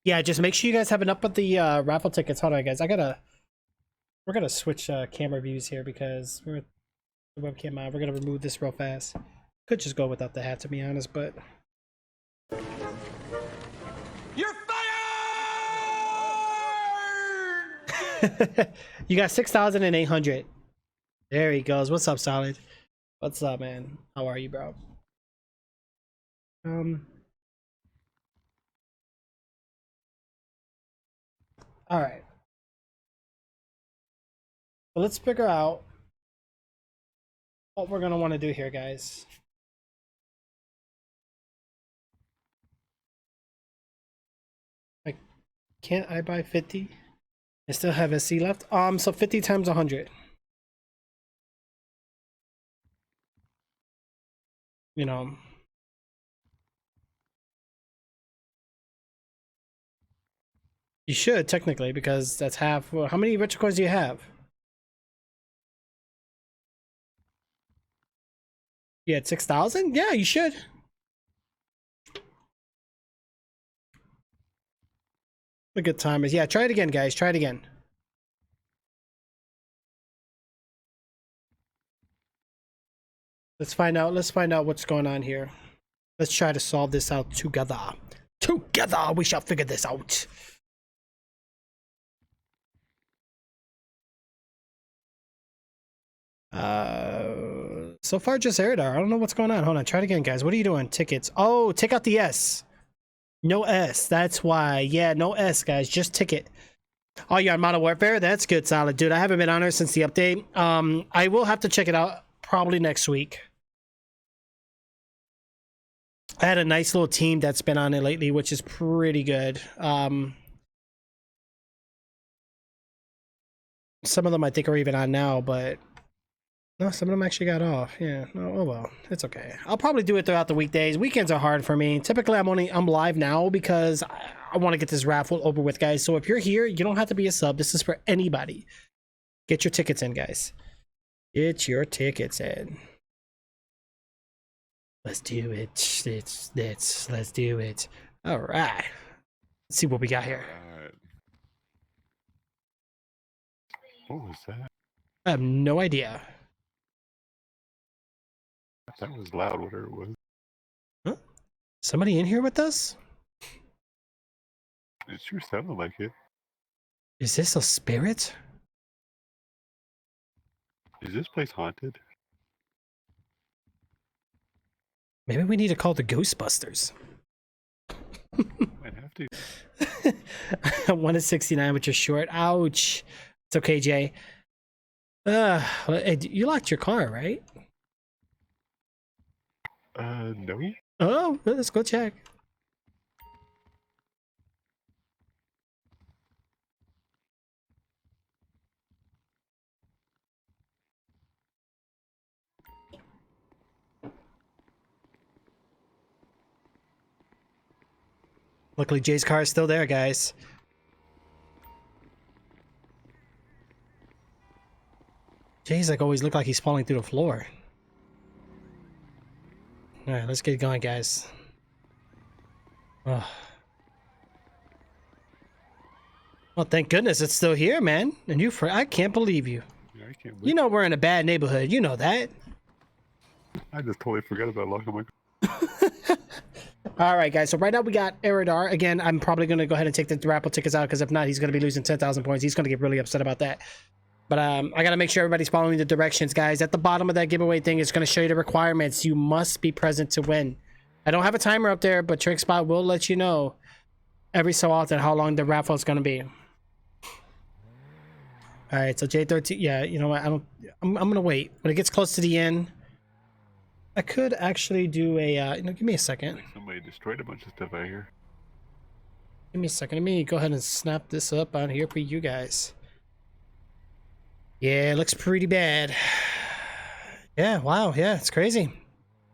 Yeah, just make sure you guys have enough of the raffle tickets. Hold on, guys. We're gonna switch camera views here because we're the webcam on. We're gonna remove this real fast. Could just go without the hat, to be honest, but You're fired! you got 6,800. There he goes. What's up, Solid? What's up, man? How are you, bro? All right. So let's figure out what we're gonna want to do here, guys. Like, can't I buy 50? I still have a C left. So 50 times 100. You know. You should technically because that's half. Well, how many retro coins do you have? You had 6,000? Yeah, you should. A good time is, yeah, try it again, guys. Try it again. Let's find out what's going on here. Let's try to solve this out together. Together we shall figure this out. So far just Eridar. I don't know what's going on. Hold on, try it again, guys. What are you doing? Tickets. Oh, take out the S. No S. That's why. Yeah, no S, guys. Just ticket. Oh, you're on Modern Warfare? That's good, Solid. Dude, I haven't been on her since the update. I will have to check it out probably next week. I had a nice little team that's been on it lately, which is pretty good. Some of them I think are even on now, but no, some of them actually got off. Yeah, no, oh well, it's okay. I'll probably do it throughout the weekdays. Weekends are hard for me. Typically, I'm live now because I want to get this raffle over with, guys. So if you're here, you don't have to be a sub. This is for anybody. Get your tickets in, guys. Get your tickets in. Let's do it. Let's do it. All right. Let's see what we got here. What was that? I have no idea. That was loud, whatever it was. Huh? Somebody in here with us? It sure sounded like it. Is this a spirit? Is this place haunted? Maybe we need to call the Ghostbusters. Might have to. 1 to 69, which is short. Ouch. It's okay, Jay. Hey, you locked your car, right? No. Oh, let's go check. Luckily, Jay's car is still there, guys. Jay's like always look like he's falling through the floor. All right, let's get going, guys. Oh. Well, thank goodness it's still here, man. And I can't believe you. Yeah, I can't believe You know we're in a bad neighborhood. You know that. I just totally forgot about locking my car. All right, guys. So right now we got Eridar. Again, I'm probably going to go ahead and take the raffle tickets out because if not, he's going to be losing 10,000 points. He's going to get really upset about that. But I got to make sure everybody's following the directions, guys. At the bottom of that giveaway thing, it's going to show you the requirements. You must be present to win. I don't have a timer up there, but Trixzbot will let you know every so often how long the raffle is going to be. All right, so J13. Yeah, you know what? I'm going to wait. When it gets close to the end, I could actually do a, give me a second. Somebody destroyed a bunch of stuff out here. Give me a second. Let me go ahead and snap this up on here for you guys. Yeah, it looks pretty bad. Yeah, wow. Yeah, it's crazy.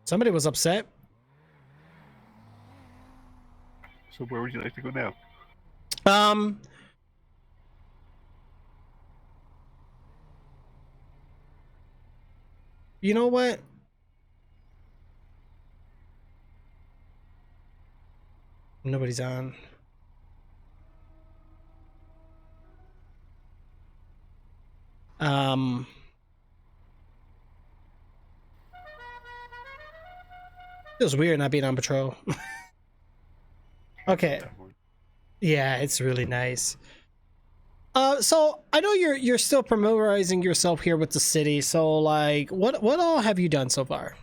Somebody was upset. So where would you like to go now? You know what? Nobody's on. Um, feels weird not being on patrol. Okay. Yeah, it's really nice. So I know you're still familiarizing yourself here with the city. So like, what all have you done so far?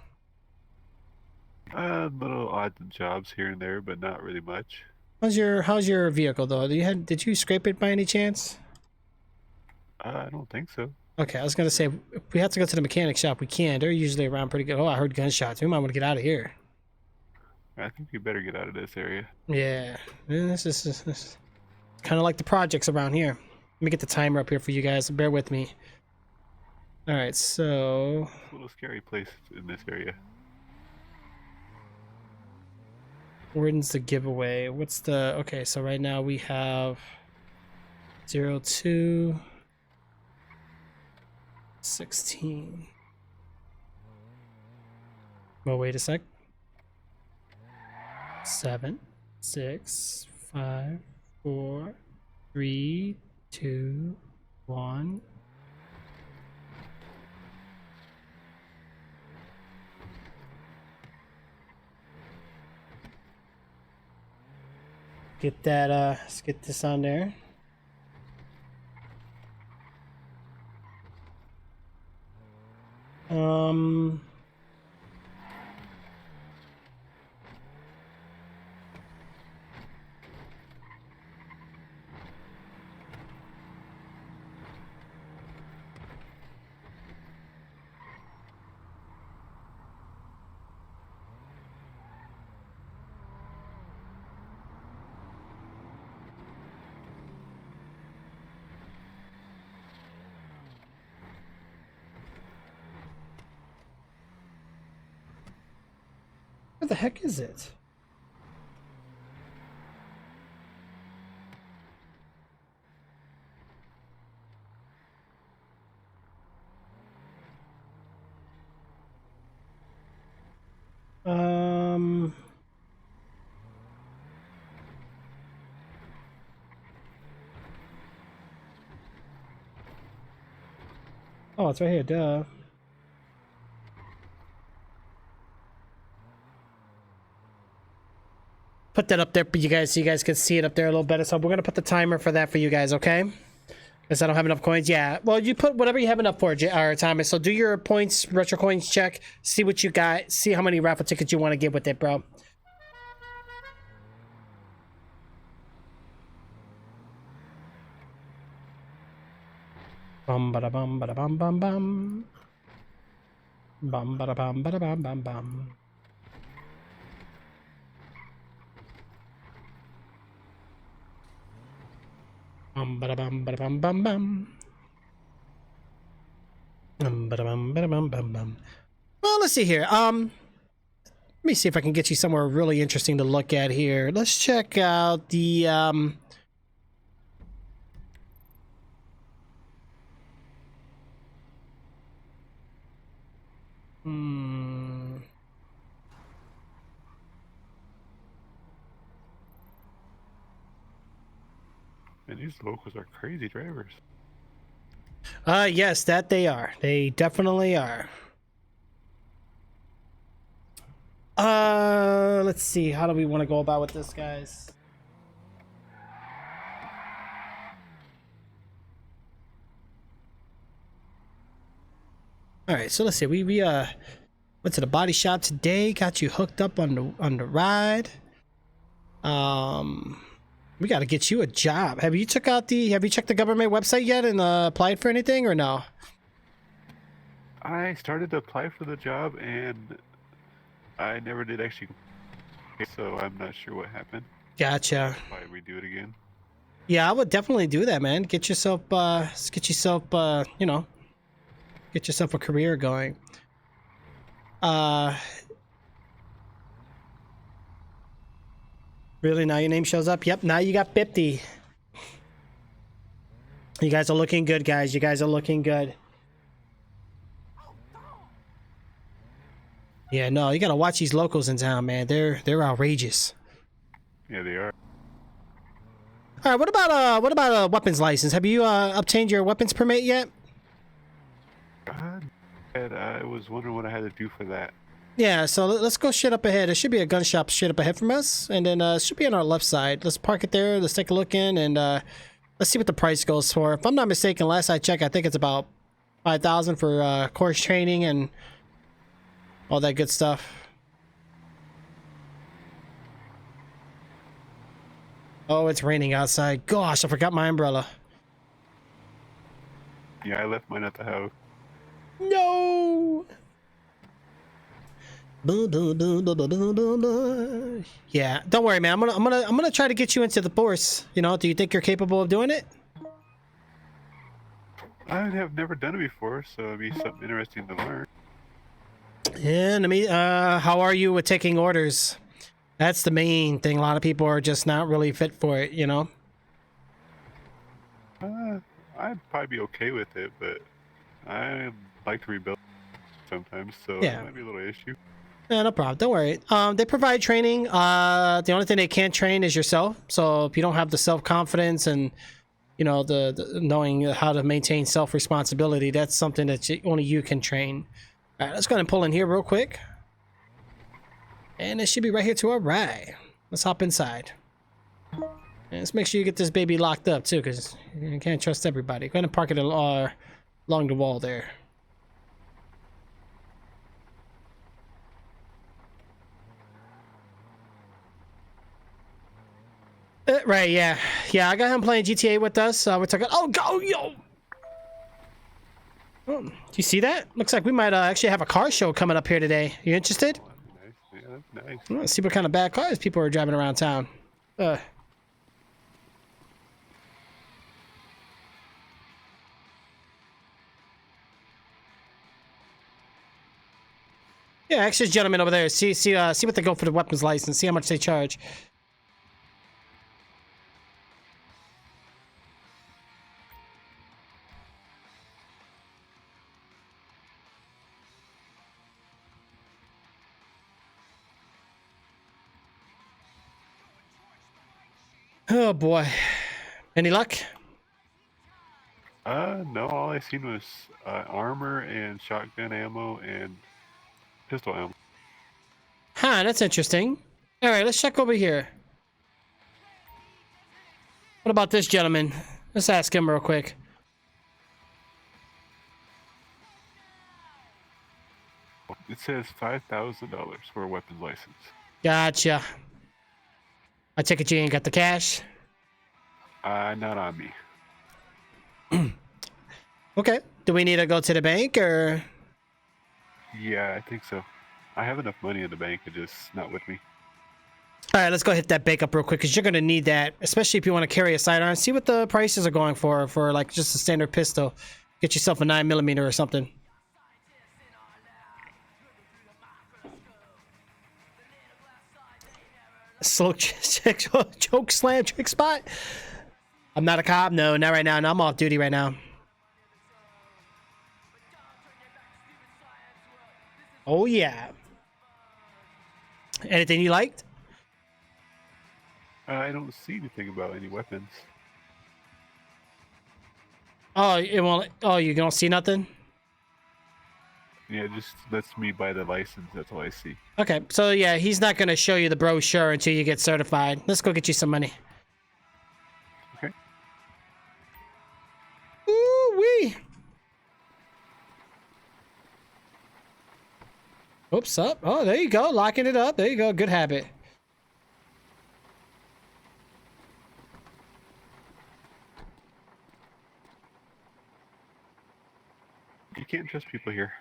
Little odd jobs here and there, but not really much. How's your vehicle though? Did you scrape it by any chance? I don't think so. Okay, I was gonna say if we have to go to the mechanic shop, we can. They're usually around pretty good. Oh, I heard gunshots. We might want to get out of here. I think you better get out of this area. Yeah, this is kind of like the projects around here. Let me get the timer up here for you guys. Bear with me. All right, so It's a little scary place in this area. where's the giveaway? What's the okay? So right now we have 02 16. Well, wait a sec. 7 6 5 4 3 2 1. Get that let's get this on there. Where the heck is it? Oh, it's right here, duh. Put that up there for you guys so you guys can see it up there a little better. So we're gonna put the timer for that for you guys, okay? Because I don't have enough coins. Yeah, well, you put whatever you have enough for, Thomas. So do your points, retro coins check, see what you got, see how many raffle tickets you want to get with it, bro. Bum bada bum bada bum bum bum. Bum bada bum bada bum bum bum. Bum bada bum bada bum bum bum. Bum bada bum bada bum bum bum. Well, let's see here. Let me see if I can get you somewhere really interesting to look at here. Let's check out the And these locals are crazy drivers. Yes, that they are. They definitely are. Let's see. How do we want to go about with this, guys? All right, so let's see. We went to the body shop today. Got you hooked up on the ride. We got to get you a job. Have you checked the government website yet and applied for anything or no? I started to apply for the job and I never did actually, so I'm not sure what happened. Gotcha. Why we do it again? Yeah, I would definitely do that, man. Get yourself, you know, get yourself a career going. Really, now your name shows up? Yep, now you got 50. You guys are looking good, guys. You guys are looking good. Yeah, no, you gotta watch these locals in town, man. They're outrageous. Yeah, they are. All right, what about a weapons license? Have you obtained your weapons permit yet? And I was wondering what I had to do for that. Yeah, so let's go shit up ahead. There should be a gun shop shit up ahead from us, and then it should be on our left side. Let's park it there. Let's take a look in, and let's see what the price goes for. If I'm not mistaken, last I checked, I think it's about 5,000 for course training and all that good stuff. Oh, it's raining outside. Gosh, I forgot my umbrella. Yeah, I left mine at the house. No. Yeah, don't worry, man. I'm gonna try to get you into the force. You know, do you think you're capable of doing it? I have never done it before, so it'd be something interesting to learn. Yeah, and I mean, how are you with taking orders? That's the main thing. A lot of people are just not really fit for it, you know? I'd probably be okay with it, but I like to rebuild sometimes, so Yeah. it might be a little issue. Yeah, no problem. Don't worry. They provide training. The only thing they can't train is yourself. So if you don't have the self-confidence and, you know, the knowing how to maintain self-responsibility, that's something that only you can train. All right, let's go ahead and pull in here real quick. And it should be right here to our right. Let's hop inside. And let's make sure you get this baby locked up too, because you can't trust everybody. Go ahead and park it along the wall there. Right, yeah. Yeah, I got him playing GTA with us. We're talking. Oh, go, yo! Oh, do you see that? Looks like we might actually have a car show coming up here today. You interested? Oh, that's nice. Yeah, that's nice. Let's see what kind of bad cars people are driving around town. Yeah, actually, this gentleman over there. See what they go for the weapons license. See how much they charge. Oh boy, any luck? No, all I seen was armor and shotgun ammo and pistol ammo. Huh, that's interesting. All right, let's check over here. What about this gentleman? Let's ask him real quick. It says $5,000 for a weapons license. Gotcha. I take it you ain't got the cash? Not on me. Okay. Do we need to go to the bank or? Yeah, I think so. I have enough money in the bank, it's just not with me. All right, let's go hit that bank up real quick because you're gonna need that, especially if you want to carry a sidearm. See what the prices are going for like just a standard pistol. Get yourself a 9mm or something. Slow choke slam Trixzbot. I'm not a cop. No, not right now. No, I'm off duty right now. Oh yeah. Anything you liked? I don't see anything about any weapons. Oh, it won't. Oh, you don't see nothing? Yeah, it just lets me buy the license. That's all I see. Okay, so yeah, he's not gonna show you the brochure until you get certified. Let's go get you some money. Okay. Ooh wee. Oops, up. Oh, there you go. Locking it up. There you go. Good habit. You can't trust people here.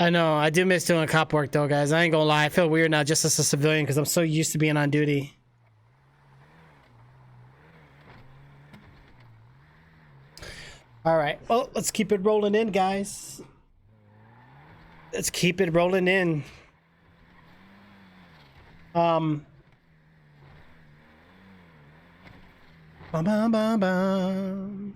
I know. I do miss doing cop work though, guys. I ain't gonna lie. I feel weird now just as a civilian because I'm so used to being on duty. All right. Well, let's keep it rolling in, guys. Let's keep it rolling in. Bum, bum, bum, bum.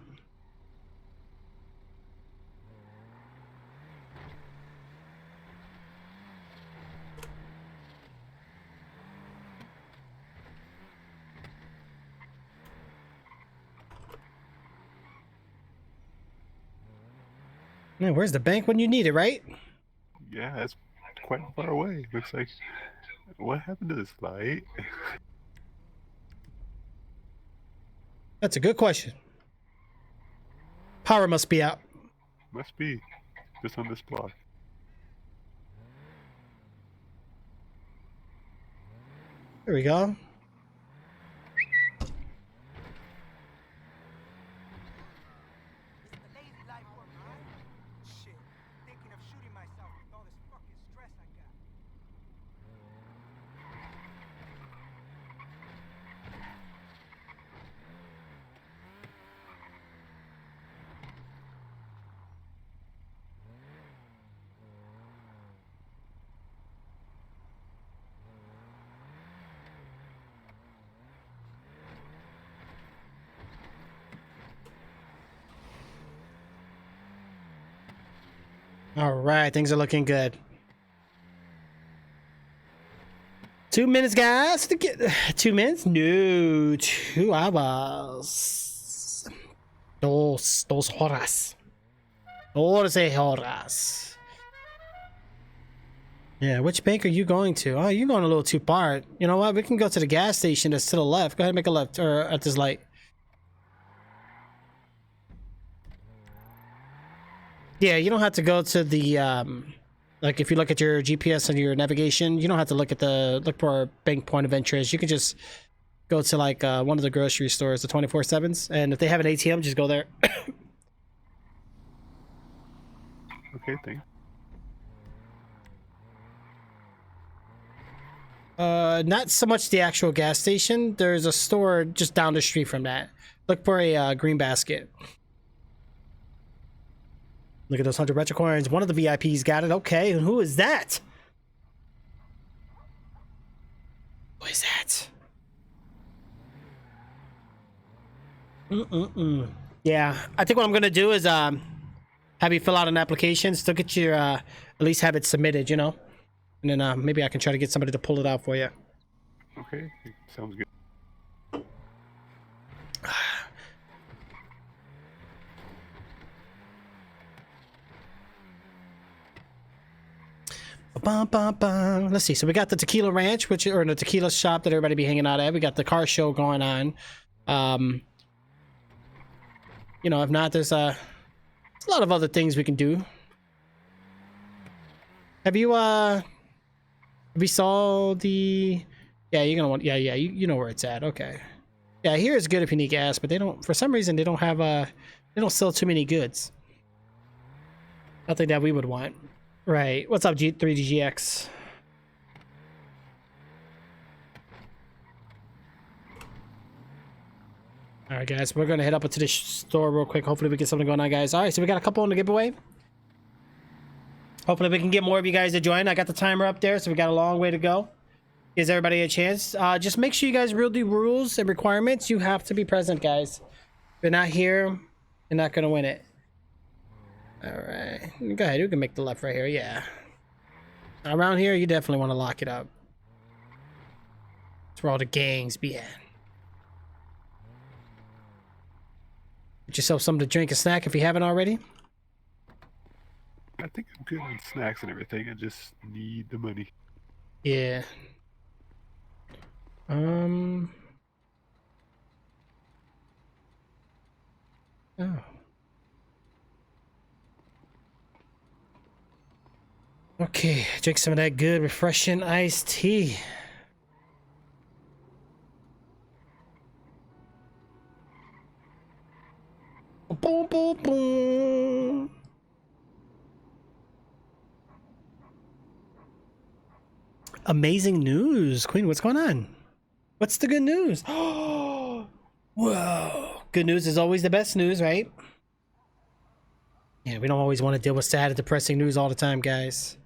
Man, where's the bank when you need it, right? Yeah, that's quite far away. Looks like. What happened to this light? That's a good question. Power must be out. Must be. Just on this block. There we go. All right, things are looking good. 2 minutes, guys. To get 2 minutes? No, 2 hours. Dos horas. 12 horas. Yeah, which bank are you going to? Oh, you're going a little too far. You know what? We can go to the gas station that's to the left. Go ahead and make a left or at this light. Yeah, you don't have to go to the like if you look at your GPS and your navigation, you don't have to look for a bank point of interest. You can just go to like one of the grocery stores, the 24/7s, and if they have an ATM, just go there. Okay, thanks. Not so much the actual gas station. There's a store just down the street from that. Look for a green basket. Look at those 100 retro coins. One of the VIPs got it. Okay, and who is that? Who is that? Yeah, I think what I'm gonna do is have you fill out an application, still get your at least have it submitted, you know, and then maybe I can try to get somebody to pull it out for you. Okay, sounds good. Let's see. So we got the Tequila Ranch, or the tequila shop that everybody be hanging out at. We got the car show going on. You know, if not, there's a lot of other things we can do. Have you saw the? Yeah, you're gonna want. Yeah, you know where it's at. Okay. Yeah, here is good if you need gas, but they don't. For some reason, they don't have they don't sell too many goods. Nothing that we would want. Right. What's up, G3DGX? All right, guys. We're going to head up into the store real quick. Hopefully, we get something going on, guys. All right, so we got a couple on the giveaway. Hopefully, we can get more of you guys to join. I got the timer up there, so we got a long way to go. Gives everybody a chance. Just make sure you guys read the rules and requirements. You have to be present, guys. If you're not here, you're not going to win it. All right, go ahead. You can make the left right here. Yeah. Around here, you definitely want to lock it up. That's where all the gangs be at. Get yourself something to drink and snack if you haven't already. I think I'm good on snacks and everything. I just need the money. Yeah. Oh. Okay, drink some of that good, refreshing iced tea. Boom, boom, boom. amazing news. Queen, what's going on? What's the good news? Oh, whoa. Good news is always the best news, right? Yeah, we don't always want to deal with sad and depressing news all the time, guys.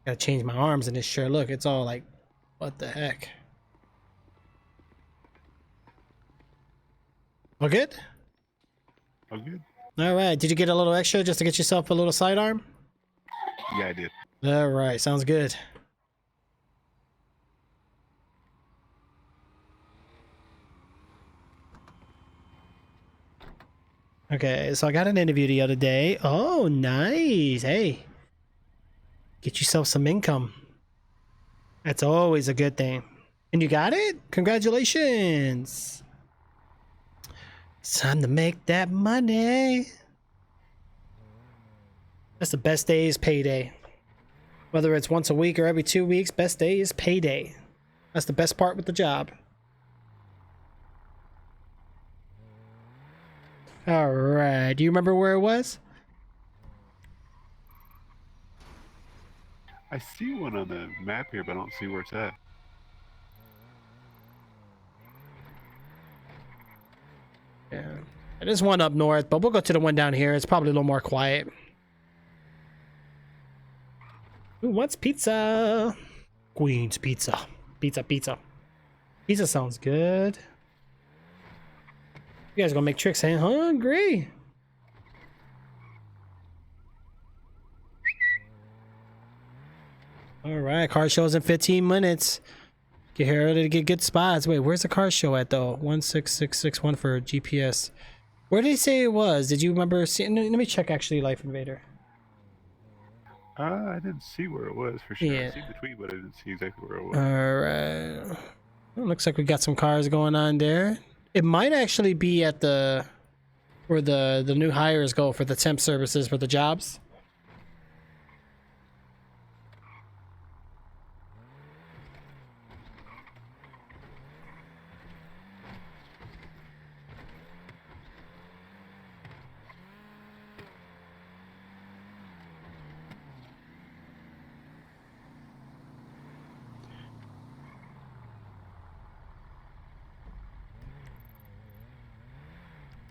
Gotta change my arms in this shirt. Look, it's all like, what the heck? All good? Oh, good. All right. Did you get a little extra just to get yourself a little sidearm? Yeah, I did. All right. Sounds good. Okay, so I got an interview the other day. Oh, nice. Hey, get yourself some income. That's always a good thing. And you got it? Congratulations. It's time to make that money. That's the best day is payday. Whether it's once a week or every 2 weeks, best day is payday. That's the best part with the job. All right. Do you remember where it was? I see one on the map here, but I don't see where it's at. Yeah. There's one up north, but we'll go to the one down here. It's probably a little more quiet. Who wants pizza? Queen's Pizza. Pizza, pizza. Pizza sounds good. You guys gonna make Trix hungry? All right, car show's in 15 minutes. Get here early to get good spots. Wait, where's the car show at though? 16661 for GPS. Where did he say it was? Did you remember seeing? Let me check actually, Life Invader. I didn't see where it was for sure. Yeah. I see the tweet, but I didn't see exactly where it was. All right. Well, looks like we got some cars going on there. It might actually be at the where the new hires go for the temp services for the jobs.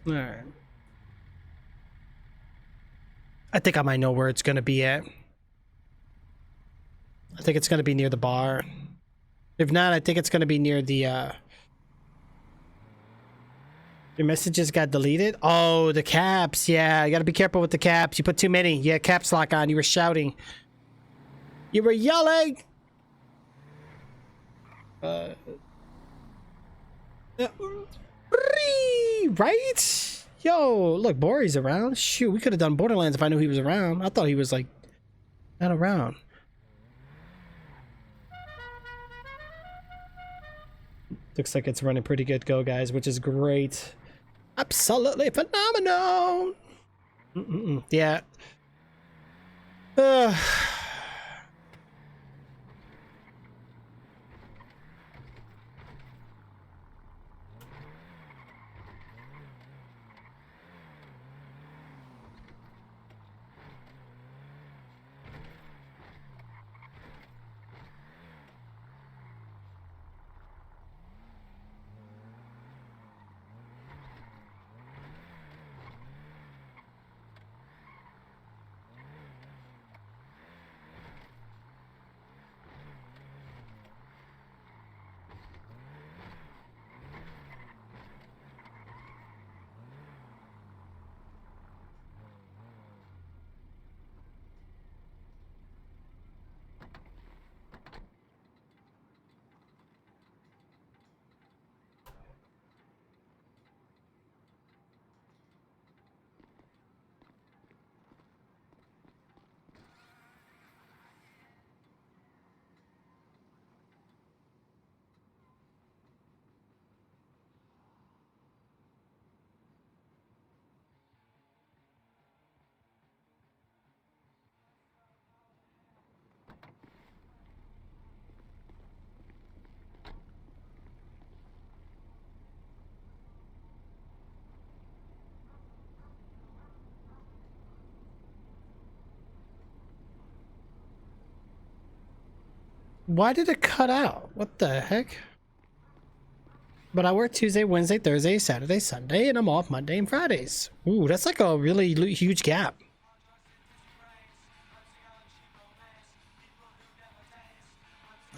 All right. I think I might know where it's gonna be at. I think it's gonna be near the bar. If not, I think it's gonna be near the your messages got deleted? Oh, the caps. Yeah, you gotta be careful with the caps. You put too many. Yeah, caps lock on. You were shouting. You were yelling. Right? Yo, look, Bori's around. Shoot, we could have done Borderlands if I knew he was around. I thought he was like not around. Looks like it's running pretty good go, guys, which is great. Absolutely phenomenal. Yeah. Why did it cut out? What the heck? But I work Tuesday, Wednesday, Thursday, Saturday, Sunday, and I'm off Monday and Fridays. Ooh, that's like a really huge gap.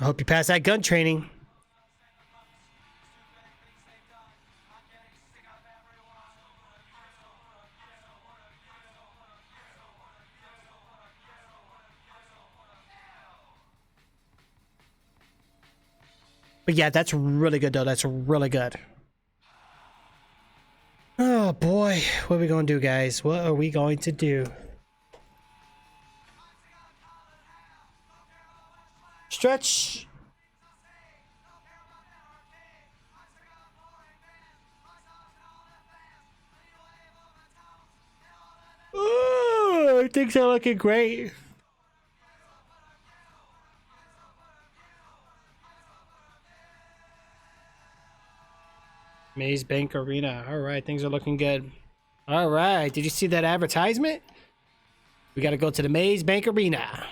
I hope you pass that gun training. But yeah, that's really good though. That's really good. Oh boy, what are we going to do, guys? What are we going to do? Stretch. Oh, things are looking great. Maze Bank Arena. All right, things are looking good. All right, did you see that advertisement? We got to go to the Maze Bank Arena.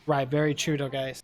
Right, very true though, guys.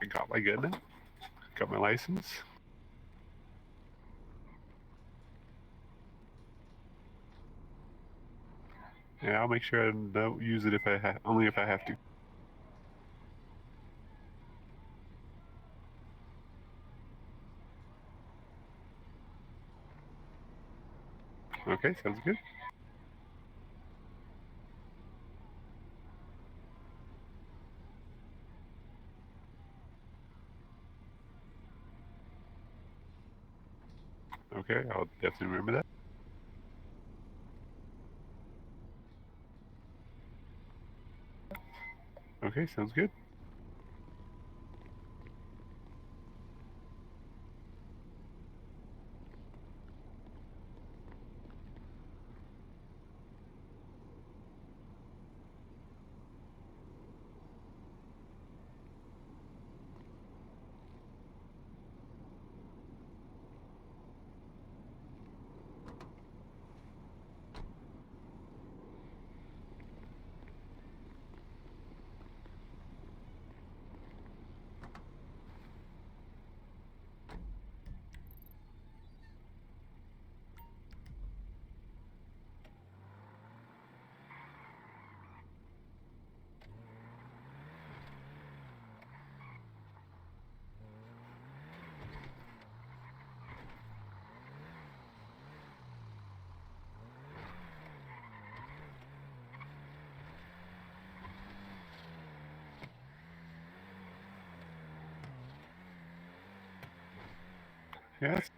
I got my gun now. Got my license. Yeah, I'll make sure I don't use it if I only if I have to. Okay, sounds good. Okay, I'll definitely remember that. Okay, sounds good. Yes.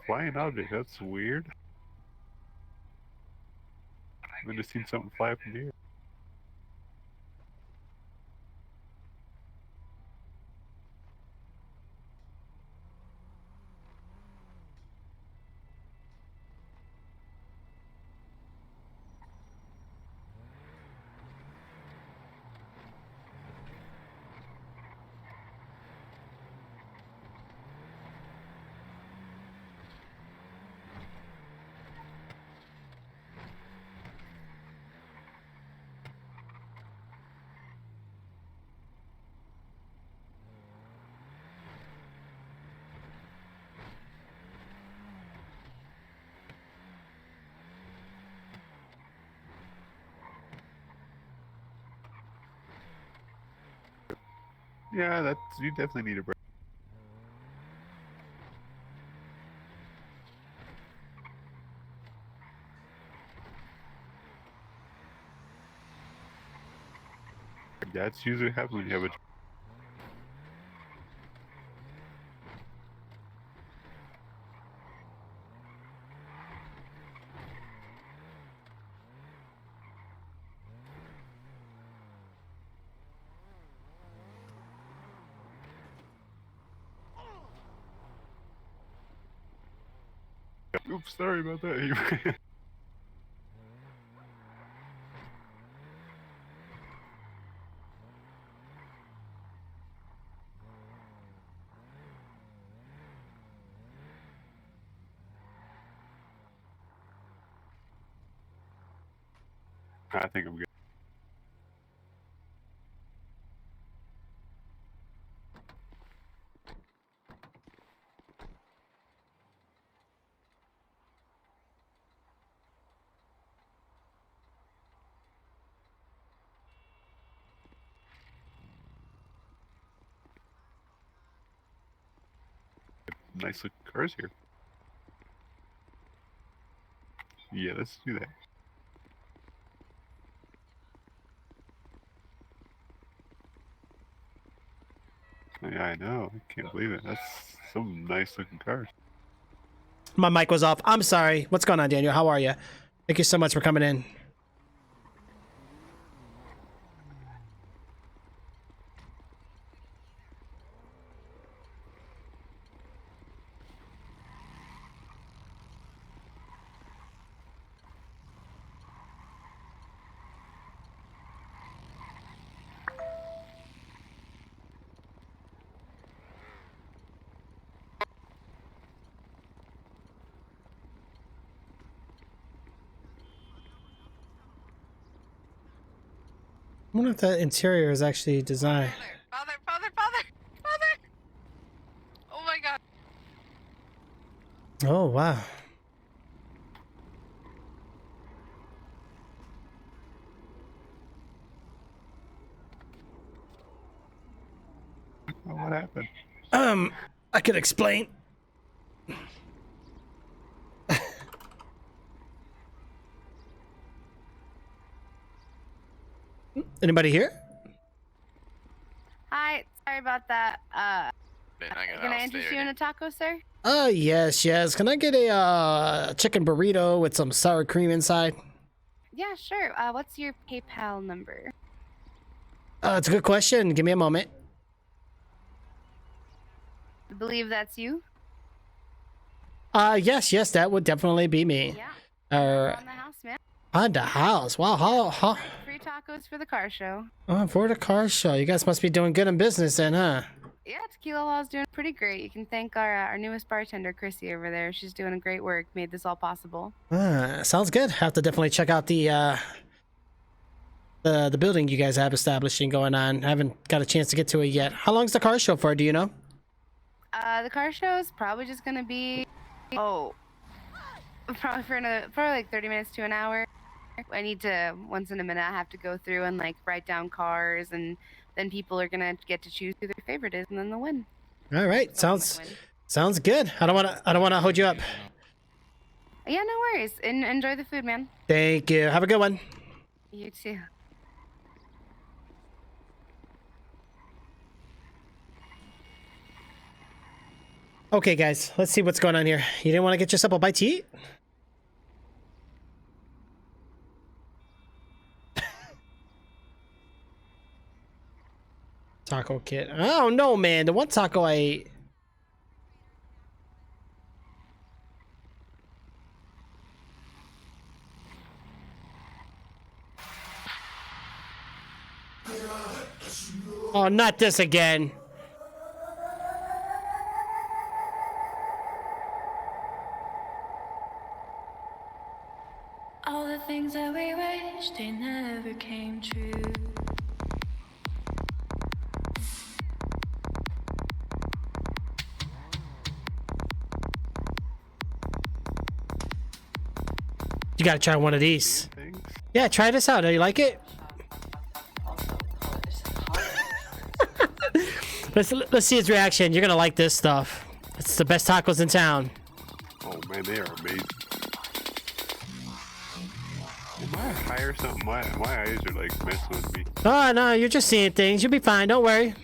Flying object, that's weird. I've just seen something fly up in the air. Yeah, that's, you definitely need a break. That's usually happens when you have a. Oops, sorry about that. I think I'm good. Nice looking cars here. Yeah, let's do that. Yeah, I know. I can't believe it. That's some nice looking cars. My mic was off. I'm sorry. What's going on, Daniel? How are you? Thank you so much for coming in. I wonder if that interior is actually designed. Father! Oh my god. Oh, wow. Oh, what happened? I could explain. Anybody here? Hi, sorry about that. Can I interest you in a taco, sir? Yes. Can I get a chicken burrito with some sour cream inside? Yeah, sure. What's your PayPal number? It's a good question. Give me a moment. I believe that's you. Yes, that would definitely be me. Yeah. Uh, On the house, man. on the house. Wow, how? Free tacos for the car show. Oh, for the car show. You guys must be doing good in business then, huh? Yeah, Tequila Law's doing pretty great. You can thank our newest bartender, Chrissy, over there. She's doing a great work. Made this all possible. Sounds good. Have to definitely check out the building you guys have establishing going on. I haven't got a chance to get to it yet. How long's the car show for? Do you know? The car show is probably just gonna be, probably for like 30 minutes to an hour. I need to, once in a minute, I have to go through and like write down cars, and then people are gonna get to choose who their favorite is, and then they'll win. All right, sounds good. I don't wanna hold you up. Yeah, no worries. Enjoy the food, man. Thank you. Have a good one. You too. Okay, guys, let's see what's going on here. You didn't want to get yourself a bite to eat? Taco kit. Oh no, man. The one taco I ate. Oh, not this again. All the things that we wish they never came true. You gotta try one of these. Things. Yeah, try this out. Do you like it? Let's see his reaction. You're gonna like this stuff. It's the best tacos in town. Oh man, they are amazing. Am I high or something? My eyes are like messing with me. Oh no, you're just seeing things. You'll be fine. Don't worry.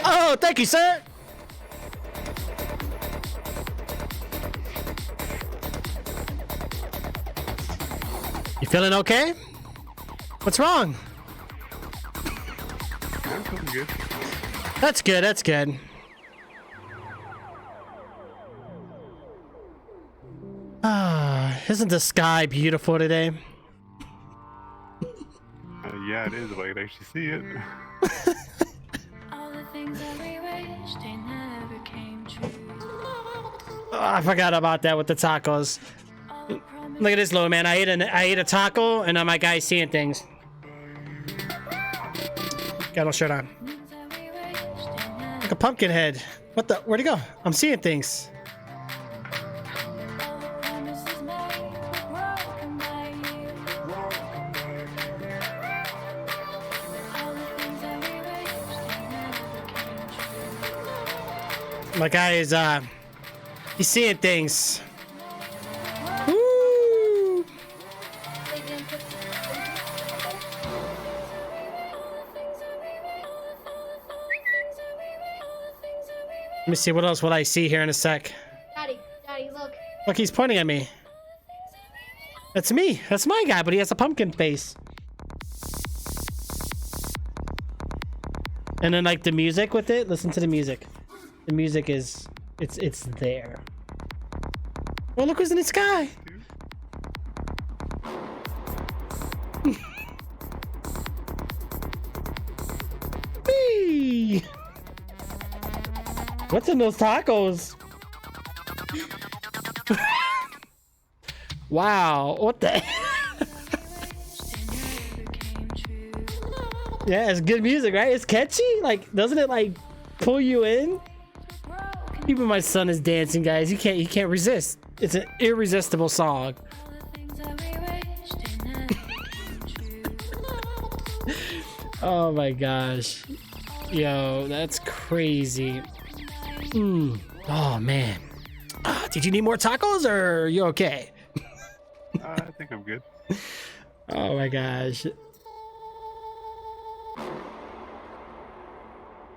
Oh, thank you, sir. You feeling okay? What's wrong? I'm feeling good. That's good. That's good. Ah, isn't the sky beautiful today? Yeah, it is. If I can actually see it. All the things that we wish they never came true. Oh, I forgot about that with the tacos. All the promises Look at this little man. I ate a taco, and now my guy's seeing things. Got no shirt on. that we wish they never. Like a pumpkin head. What the? Where'd he go? I'm seeing things. All the promises made were broken by you. All the things that we wish they never came true. My guy is he's seeing things. Woo! Let me see what else will I see here in a sec. Daddy, look. Look, he's pointing at me. That's me. That's my guy, but he has a pumpkin face. And then like the music with it. Listen to the music. The music is it's there. Oh, look who's in the sky. Whee! What's in those tacos? Wow, what the? Yeah, it's good music, right? It's catchy. Like, doesn't it like pull you in? Even my son is dancing, guys. He can't resist. It's an irresistible song. Oh my gosh. Yo, that's crazy. Oh man. Did you need more tacos or are you okay? I think I'm good. Oh my gosh.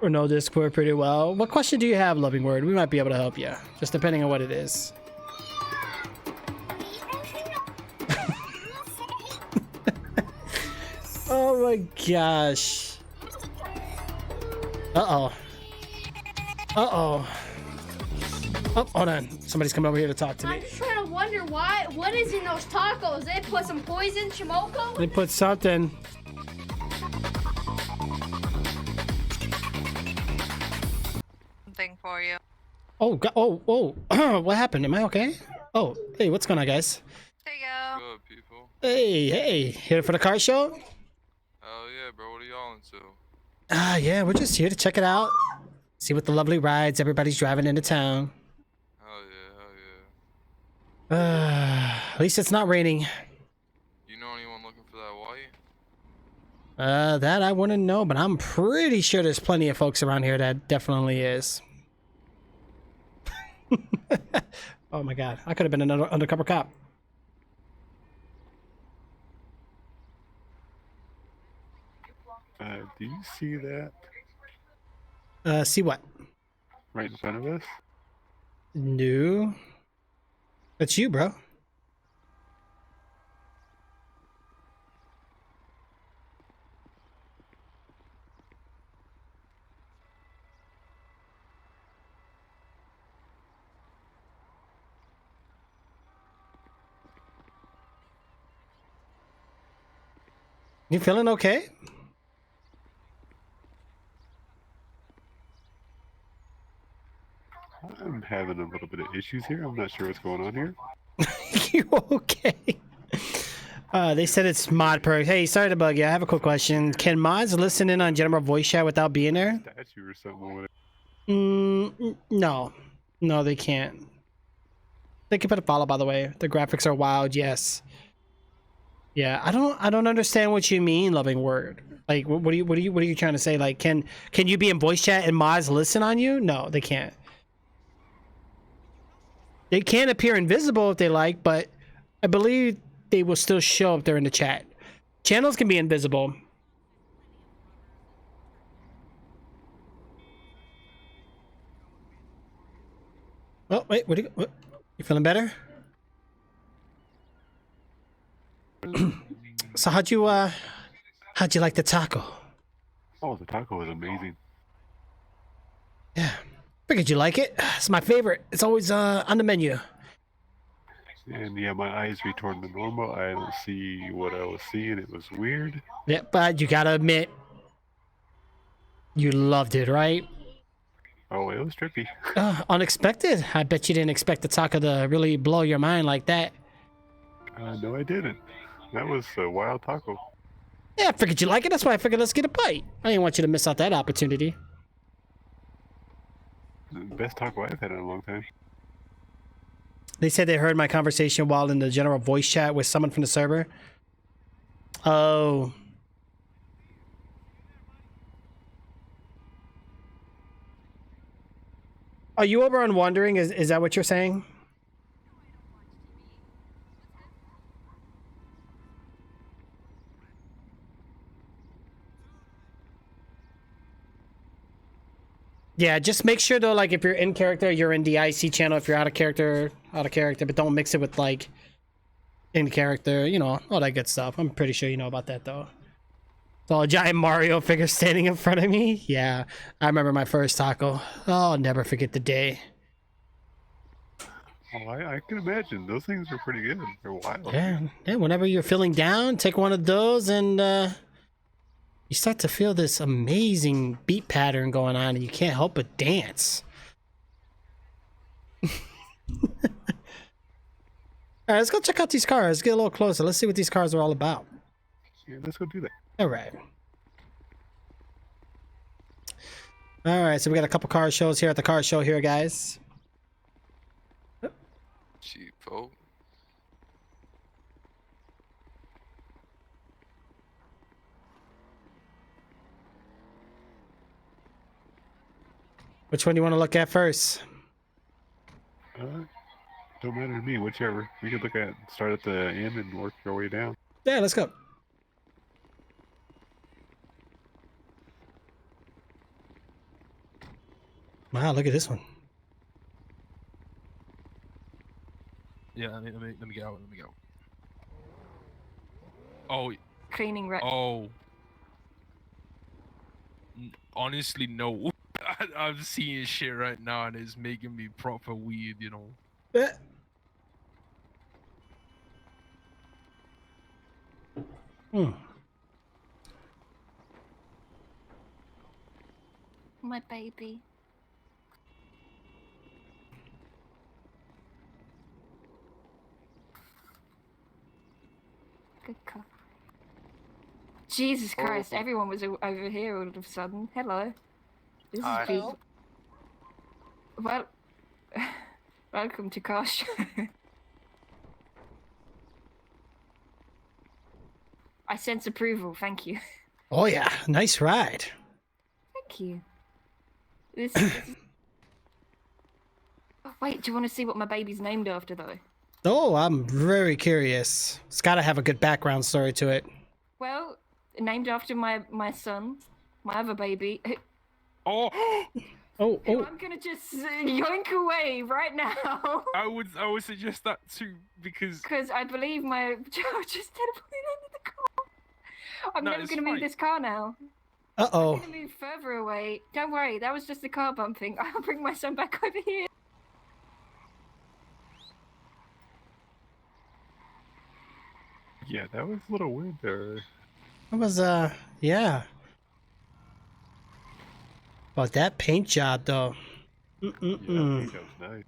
We know Discord pretty well. What question do you have, Loving Word? We might be able to help you, just depending on what it is. Oh my gosh. Uh-oh. Uh-oh. Oh, hold on. Somebody's coming over here to talk to me. I'm just trying to wonder what is in those tacos? They put some poison, Chimoco? They put something. Something for you. Oh, oh. What happened? Am I okay? Oh, hey, what's going on, guys? There you go. Good people. Hey, here for the car show? Hell yeah, bro. What are y'all into? Yeah, we're just here to check it out. See what the lovely rides everybody's driving into town. Hell yeah, hell yeah. At least it's not raining. You know anyone looking for that white? That I wouldn't know, but I'm pretty sure there's plenty of folks around here that definitely is. Oh my god, I could have been another undercover cop. Do you see that See what? right in front of us? No. That's you, bro. You feeling okay? I'm having a little bit of issues here. I'm not sure what's going on here. You okay? They said it's mod perk. Hey, sorry to bug you. I have a quick question. Can mods listen in on general voice chat without being there? Statue or something over No. No, they can't. Thank you for the follow, by the way. The graphics are wild, yes. Yeah, I don't understand what you mean, Loving Word. Like, what are you trying to say? Like, can you be in voice chat and mods listen on you? No, they can't. They can appear invisible if they like, but I believe they will still show up there in the chat. Channels can be invisible. Oh wait, what? You feeling better? So how'd you like the taco? Oh, the taco was amazing. Yeah, figured you like it. It's my favorite. It's always on the menu. And yeah, my eyes returned to normal. I don't see what I was seeing. It was weird. Yeah, but you gotta admit, you loved it, right? Oh, it was trippy. Unexpected. I bet you didn't expect the taco to really blow your mind like that. No, I didn't. That was a wild taco. Yeah, I figured you like it. That's why I figured let's get a bite. I didn't want you to miss out that opportunity. The best taco I've had in a long time. They said they heard my conversation while in the general voice chat with someone from the server. Oh. Are you over on Wondering? Is that what you're saying? Yeah, just make sure though, like if you're in character, you're in the IC channel. If you're out of character, but don't mix it with like in character, you know, all that good stuff. I'm pretty sure you know about that though. So a giant Mario figure standing in front of me. Yeah, I remember my first taco. Oh, I'll never forget the day. Oh, I can imagine. Those things are pretty good. They're wild. Yeah, whenever you're feeling down, take one of those and you start to feel this amazing beat pattern going on and you can't help but dance. All right, let's go check out these cars. Let's get a little closer. Let's see what these cars are all about. Yeah, let's go do that. All right. All right, so we got a couple car shows here at the car show here, guys. Cheap folk. Which one do you want to look at first? Don't matter to me, whichever. We could start at the end and work our way down. Yeah, let's go. Wow, look at this one. Yeah, let me get out. Let me go. Oh, Cleaning right. oh. Honestly, no. I'm seeing shit right now, and it's making me proper weird. You know. Eh. Hmm. My baby. Good cop. Jesus Christ, everyone was over here all of a sudden. Hello. This is beautiful. Well, welcome to car show. I sense approval, thank you. Oh yeah, nice ride. Thank you. This is... Oh, wait, do you want to see what my baby's named after, though? Oh, I'm very curious. It's got to have a good background story to it. Well, named after my son, my other baby. Oh. Oh, oh. I'm gonna just yoink away right now. I would suggest that too because I believe my child just teleported under the car. I'm No, never it's gonna fine. move this car now. Uh-oh. I'm gonna move further away. Don't worry, that was just the car bumping. I'll bring my son back over here. Yeah, that was a little weird there. That was, yeah. But that paint job, though. Yeah, I Mm-mm-mm. think that was nice.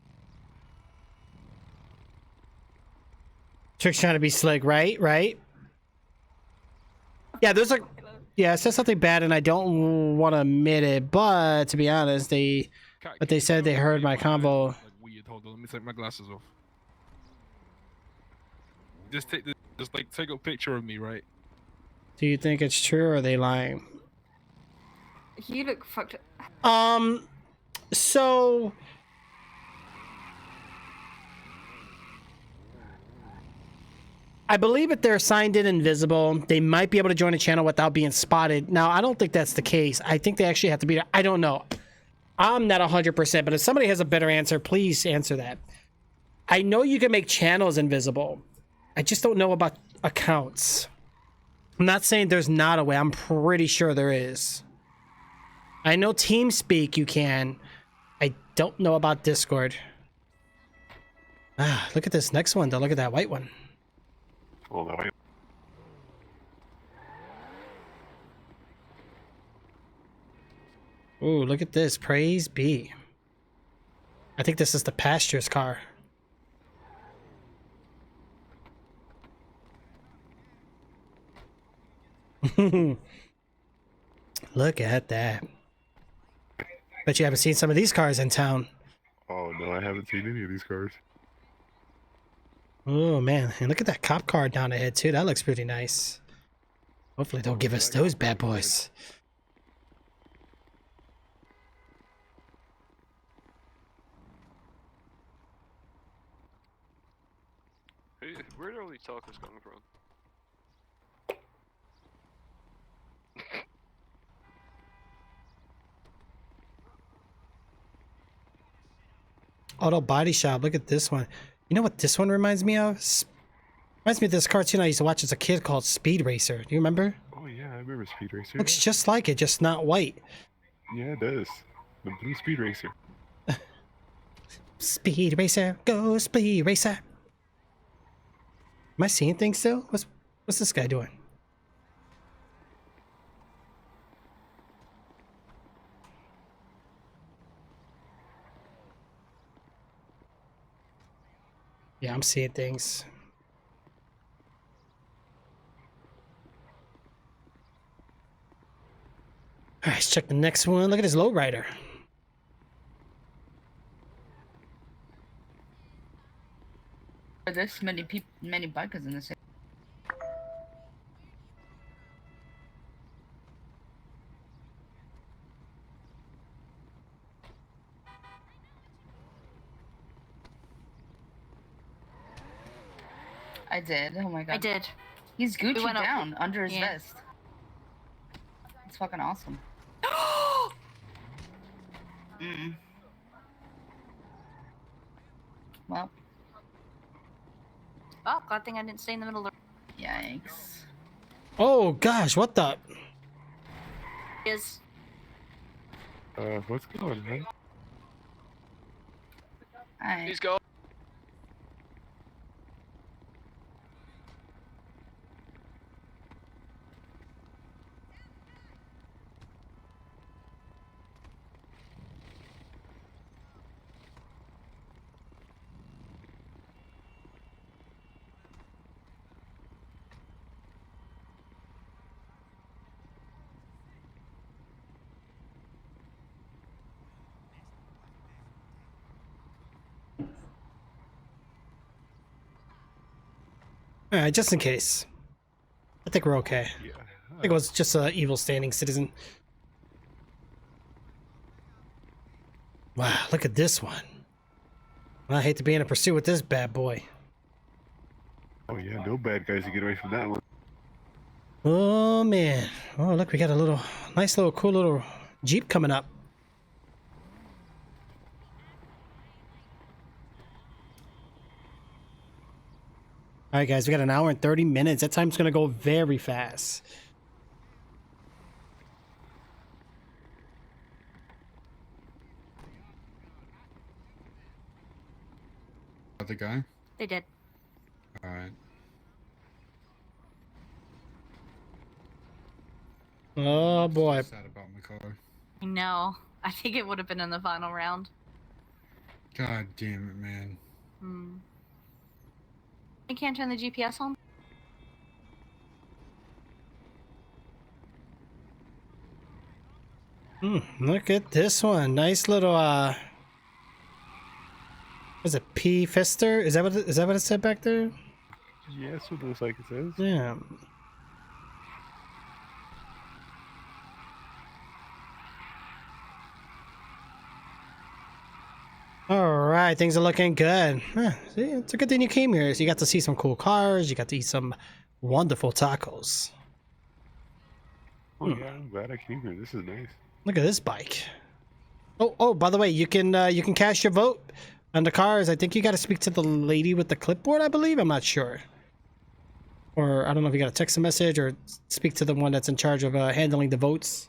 Trick's trying to be slick, right? Right? Yeah, there's like... Yeah, it said something bad, and I don't want to admit it, but to be honest, they said they heard my convo. Like weird. Hold on, let me take my glasses off. Just take a picture of me, right? Do you think it's true, or are they lying? You look fucked up. So... I believe if they're signed in invisible, they might be able to join a channel without being spotted. Now, I don't think that's the case. I think they actually have to be... I don't know. I'm not 100%, but if somebody has a better answer, please answer that. I know you can make channels invisible. I just don't know about accounts. I'm not saying there's not a way. I'm pretty sure there is. I know TeamSpeak you can. I don't know about Discord. Ah, look at this next one, though. Look at that white one. Well, no, Ooh, look at this. Praise be. I think this is the pasture's car. Look at that. Bet you haven't seen some of these cars in town. oh no, I haven't seen any of these cars. Oh man, and look at that cop car down ahead too. That looks pretty nice. Hopefully they'll give us those bad boys. Where are all these talkers coming from? Auto body shop. Look at this one. You know what this one reminds me of? Reminds me of this cartoon I used to watch as a kid called Speed Racer. Do you remember? Oh yeah, I remember Speed Racer. Looks just like it, just not white. Yeah, it does. The blue Speed Racer. Speed Racer, go Speed Racer. Am I seeing things still? What's this guy doing? Yeah, I'm seeing things. Alright, let's check the next one. Look at this lowrider. There's many bikers in this area. I did. Oh my god. I did. He's Gucci went up- down under his yeah. vest. It's fucking awesome. Well. Oh, God thing I didn't stay in the middle of Yikes. Oh gosh, what the? the is. What's going on? Hi. Please go. All right, just in case. I think we're okay. Yeah. I think it was just an evil standing citizen. Wow, look at this one. I hate to be in a pursuit with this bad boy. Oh yeah, no bad guys to get away from that one. Oh man. Oh look, we got a little nice little cool little Jeep coming up. All right guys, we got an hour and 30 minutes. That time's gonna go very fast. The guy? They did. Alright. Oh boy. Sad about my car. No, I think it would have been in the final round. God damn it, man. You can't turn the GPS on? Look at this one. Nice little is it P Fister? Is that what it said back there? Yeah, that's what it looks like it says. Yeah. All right, things are looking good. Huh, see, it's a good thing you came here. So you got to see some cool cars. You got to eat some wonderful tacos. Oh yeah, I'm glad I came here. This is nice. Look at this bike. Oh, by the way, you can cast your vote on the cars. I think you got to speak to the lady with the clipboard, I believe. I'm not sure. Or I don't know if you got to text a message or speak to the one that's in charge of handling the votes.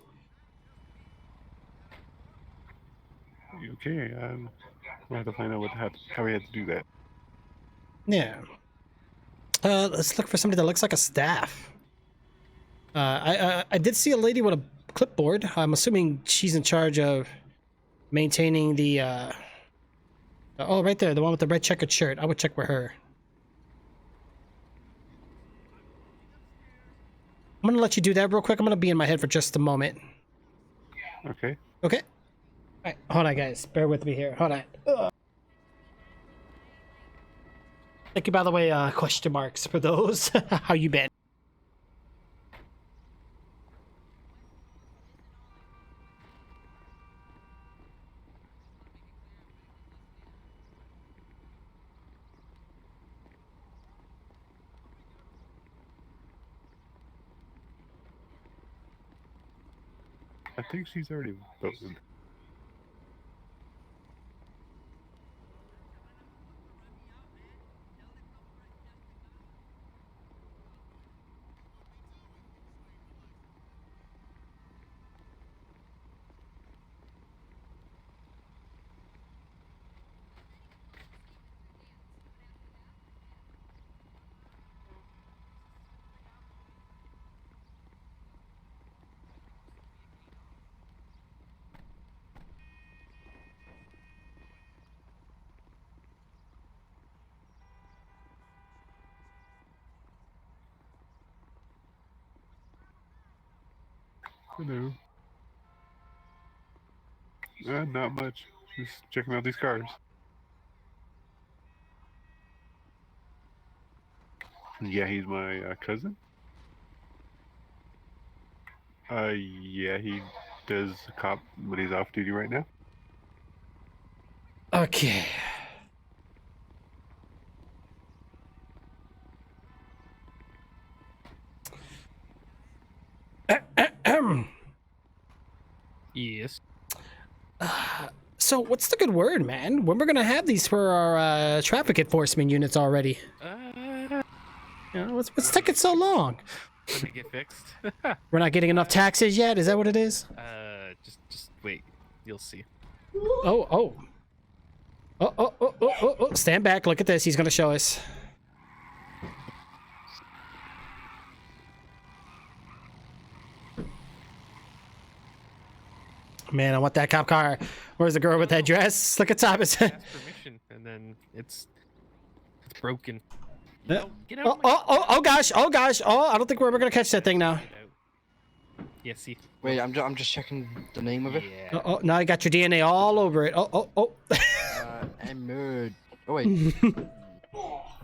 Okay, we'll have to find out how we had to do that. Yeah. Let's look for somebody that looks like a staff. I did see a lady with a clipboard. I'm assuming she's in charge of maintaining the oh, right there, the one with the red checkered shirt. I would check with her. I'm gonna let you do that real quick. I'm gonna be in my head for just a moment. Okay. Okay. All right, hold on, guys. Bear with me here. Hold on. Ugh. Thank you, by the way. Question marks for those. How you been? I think she's already voted. Hello. Not much. Just checking out these cars. Yeah, he's my cousin. Yeah, he does cop when he's off duty right now. Okay. Yes. So what's the good word, man? When we're gonna have these for our traffic enforcement units already? You know, what's taking so long? When they get fixed. We're not getting enough taxes yet. Is that what it is? Just wait. You'll see. Oh. Stand back. Look at this. He's gonna show us. Man, I want that cop car. Where's the girl with that dress? Look at Thomas. Ask permission, and then it's broken. No, get out. Oh gosh. Oh, I don't think we're ever gonna catch that thing now. Yeah, see. Wait, I'm just checking the name of it. Yeah. Oh, now you got your DNA all over it. Oh. Emerald. Oh wait.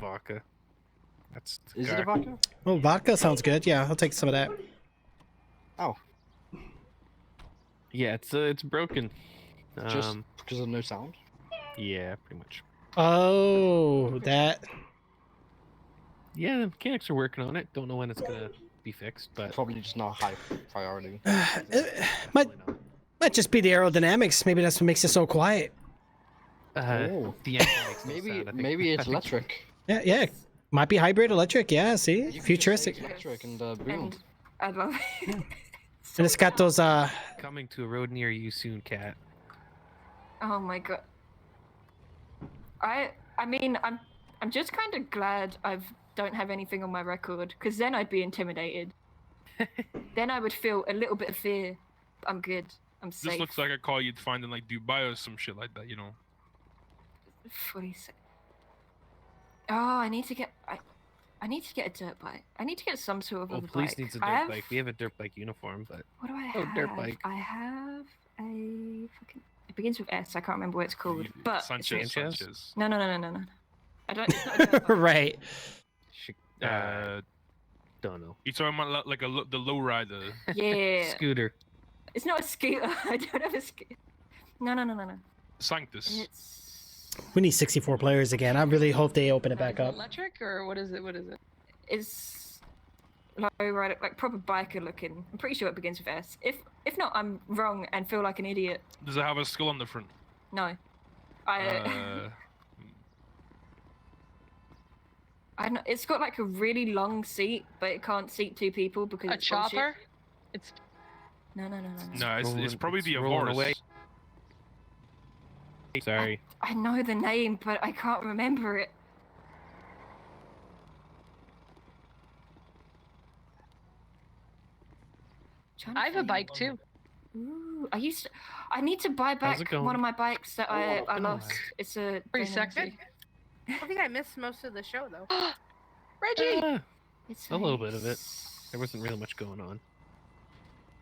Vodka. That's. Is it a vodka? Oh, vodka sounds good. Yeah, I'll take some of that. Oh. Yeah, it's broken. Just because of no sound? Yeah, pretty much. Oh, that. Yeah, the mechanics are working on it. Don't know when it's gonna be fixed, but probably just not high priority. Might just be the aerodynamics. Maybe that's what makes it so quiet. The engine makes no sound, I think. Maybe it's electric. Yeah. Might be hybrid electric. Yeah, see, futuristic. Electric and boom. I love it. And it's got those Coming to a road near you soon, Cat. Oh my god. I mean, I'm just kind of glad I don't have anything on my record, because then I'd be intimidated. Then I would feel a little bit of fear. I'm good. I'm safe. This looks like a car you'd find in like Dubai or some shit like that, you know. What do you say? Oh, I need to get a dirt bike. I need to get some sort of Oh, other police bike. needs a dirt bike. We have a dirt bike uniform, but What do I oh, have? dirt bike. I have a fucking. It begins with S. I can't remember what it's called. But Sanchez. No. I don't. It's not a dirt bike. right. Don't know. You talking about like the lowrider? Yeah. Scooter. It's not a scooter. I don't have a scooter. No. Sanctus. We need 64 players again. I really hope they open it back up. Electric or what is it? It's like proper biker looking. I'm pretty sure it begins with S. If not, I'm wrong and feel like an idiot. Does it have a skull on the front? No. I don't know. It's got like a really long seat, but it can't seat two people because A it's chopper? bullshit. It's no. No, it's probably the rolling Avorus. away. Sorry. I know the name, but I can't remember it. I have a bike too. Ooh, I need to buy back it going? one of my bikes that I lost. It's a Pretty dynamic. sexy. I think I missed most of the show though. Reggie! It's A little bit of it. There wasn't really much going on.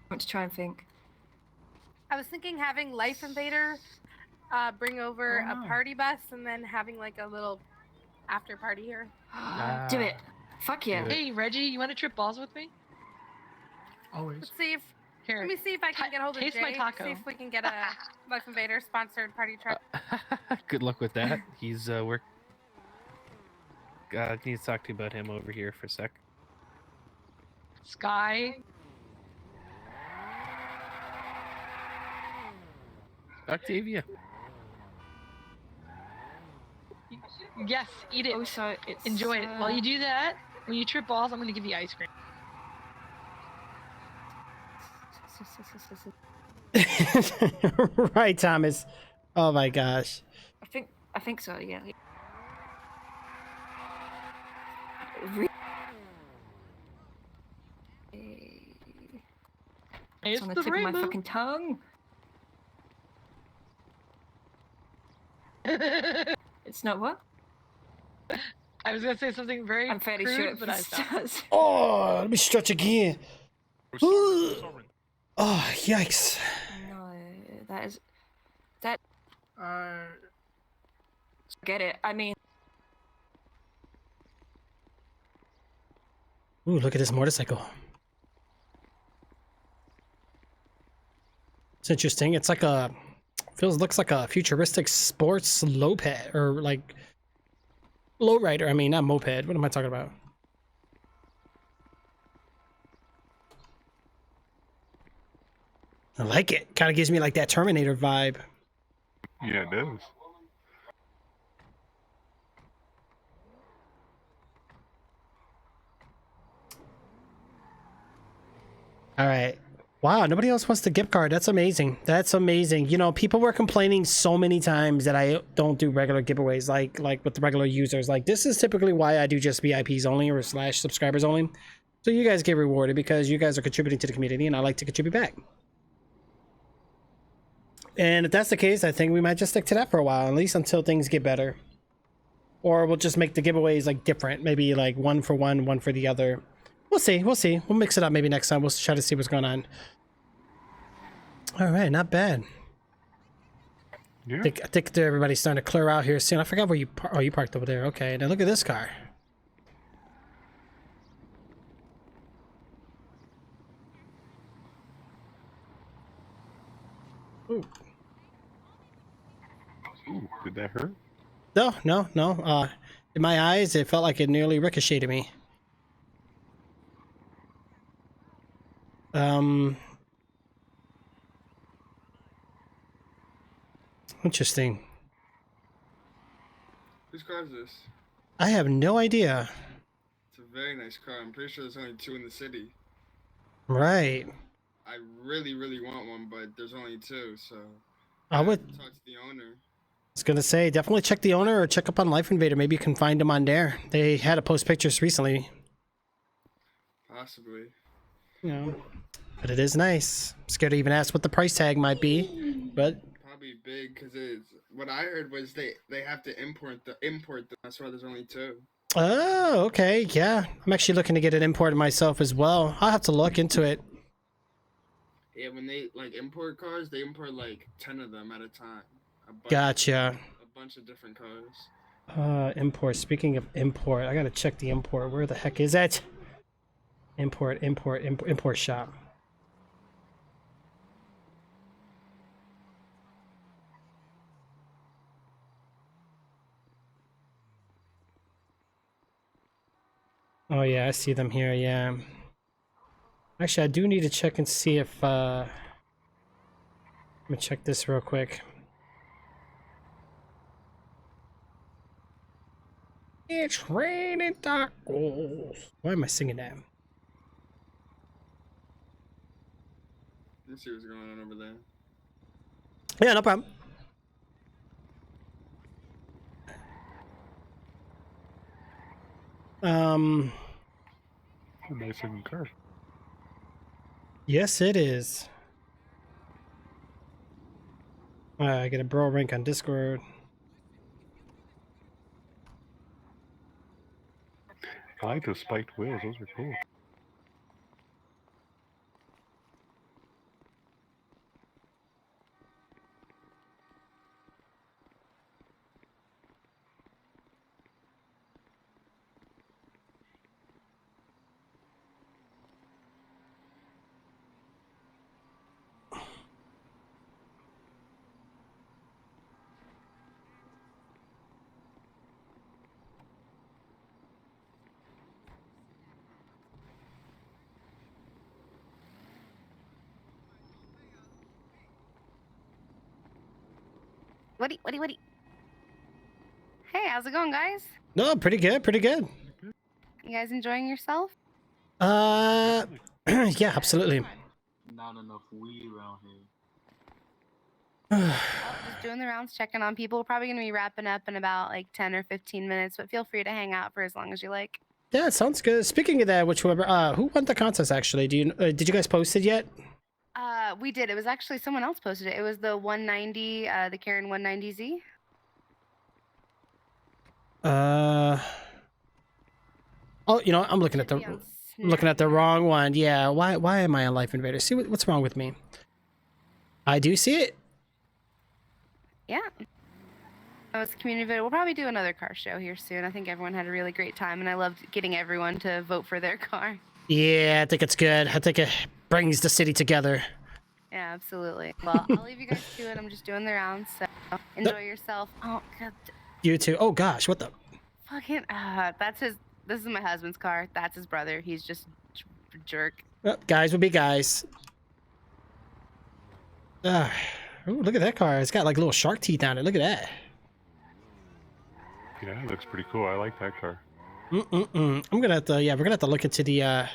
I want to try and think. I was thinking having Life Invader bring over a party bus and then having like a little after party here. Do it. Fuck yeah. Hey, Reggie, you want to trip balls with me? Always. Let's see if Here. let me see if I can get hold of taste Jay. my taco. See if we can get a Life Invader sponsored party truck. Good luck with that. He's work. I need to talk to you about him over here for a sec. Sky. Octavia. Yes, eat it. Oh, so it's Enjoy it. While you do that, when you trip balls, I'm gonna give you ice cream. Right, Thomas. Oh my gosh. I think so. Yeah. It's on the tip of my fucking tongue. It's not what? I was gonna say something very I'm fairly crude, sure it but I stopped. does. Oh, let me stretch again. Oh, yikes. No, that. Get it? I mean. Ooh, look at this motorcycle. It's interesting. It's like a looks like a futuristic sports lowped or like lowrider. I mean, not moped. What am I talking about? I like it. Kind of gives me like that Terminator vibe. Yeah, it does. All right. Wow, nobody else wants the gift card. That's amazing. That's amazing. You know, people were complaining so many times that I don't do regular giveaways like with the regular users. Like, this is typically why I do just VIPs only or / subscribers only. So you guys get rewarded because you guys are contributing to the community and I like to contribute back. And if that's the case, I think we might just stick to that for a while, at least until things get better. Or we'll just make the giveaways like different, maybe like one for one, one for the other. We'll see. We'll see. We'll mix it up maybe next time. We'll try to see what's going on. All right, not bad. Yeah. I think everybody's starting to clear out here soon. I forgot where you oh, you parked over there. Okay, now look at this car. Ooh. Ooh, did that hurt? No. In my eyes, it felt like it nearly ricocheted me. Interesting. Whose car is this? I have no idea. It's a very nice car. I'm pretty sure there's only 2 in the city. Right. I really, really want one, but there's only 2, so I would talk to the owner. I was gonna say, definitely check the owner or check up on Life Invader. Maybe you can find them on there. They had to post pictures recently. Possibly. You know, but it is nice. I'm scared to even ask what the price tag might be, but Probably big, because it's what I heard was they have to import them. That's why there's only 2. oh, okay, yeah. I'm actually looking to get it imported myself as well. I'll have to look into it. Yeah, when they like import cars, they import like 10 of them at a time. Gotcha. A bunch of different cars. Import. Speaking of import, I gotta check the import. Where the heck is it? Import shop. Oh yeah, I see them here, yeah. Actually, I do need to check and see if, let me check this real quick. It's raining tacos. Why am I singing that? Let's see what's going on over there. Yeah, no problem. Nice looking car. Yes, it is. I get a bro rank on Discord. I like those spiked wheels. Those are cool. Woody. Hey, how's it going, guys? No, pretty good, pretty good. You guys enjoying yourself? Yeah, absolutely. Not enough weed around here. Just doing the rounds, checking on people. We're probably gonna be wrapping up in about like 10 or 15 minutes, but feel free to hang out for as long as you like. Yeah, sounds good. Speaking of that, who won the contest actually? Do you did you guys post it yet? We did. It was actually someone else posted it. It was the 190, the Karen 190Z. Oh, you know, I'm looking at the wrong one. Yeah, why am I on Life Invader? See what's wrong with me? I do see it. Yeah. That was community vote. We'll probably do another car show here soon. I think everyone had a really great time, and I loved getting everyone to vote for their car. Yeah, I think it's good. I think it brings the city together. Yeah, absolutely. Well, I'll leave you guys to it. I'm just doing the rounds, so enjoy yourself. Oh, God. You too. Oh, gosh, what the? Fucking, this is my husband's car. That's his brother. He's just a jerk. Well, guys will be guys. Ooh, look at that car. It's got like little shark teeth on it. Look at that. Yeah, it looks pretty cool. I like that car. I'm gonna have to, yeah, we're gonna have to look into the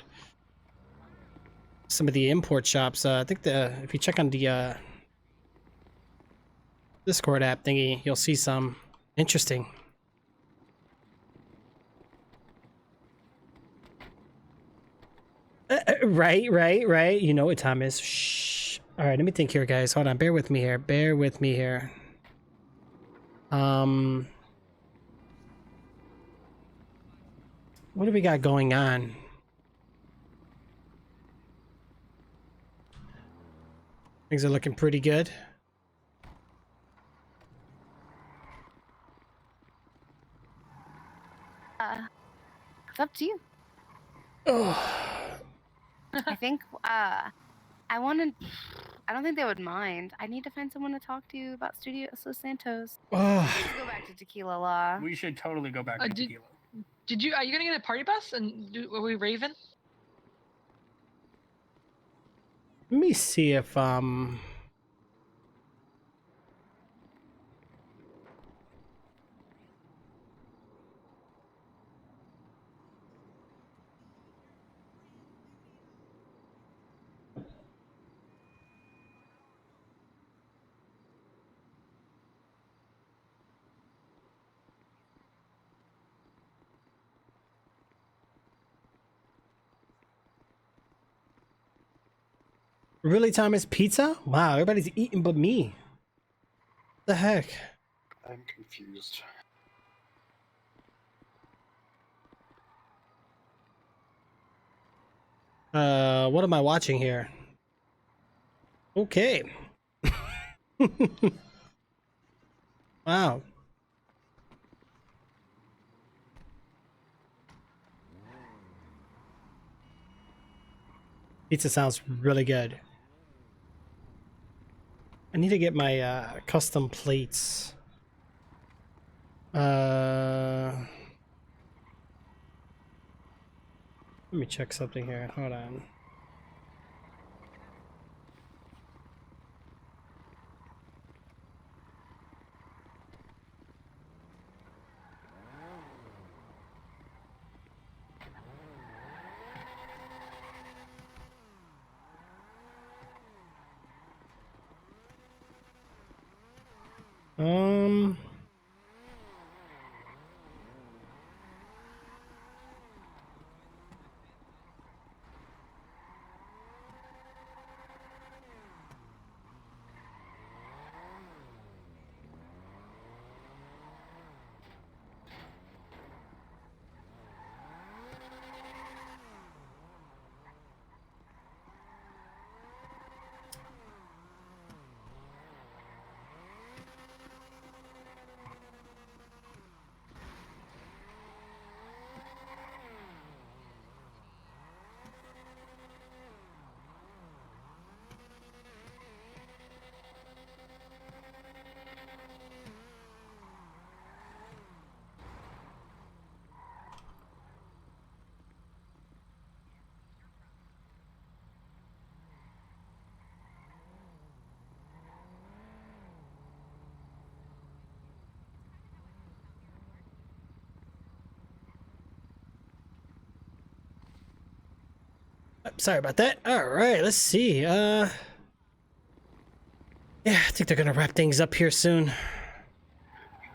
some of the import shops. I think if you check on the Discord app thingy, you'll see some interesting. Right. You know what time is. Shh. All right, let me think here, guys. Hold on. Bear with me here. What do we got going on? Things are looking pretty good. It's up to you. Oh. I think I don't think they would mind. I need to find someone to talk to about Studio Los Santos. Oh. Let's go back to Tequila Law. We should totally go back to tequila. Are you gonna get a party bus and are we raving? Let me see if really, Thomas? Pizza? Wow, everybody's eating but me. What the heck? I'm confused. What am I watching here? Okay. Wow. Pizza sounds really good. I need to get my custom plates. Let me check something here. Hold on. Um, sorry about that. All right, let's see. Yeah, I think they're gonna wrap things up here soon.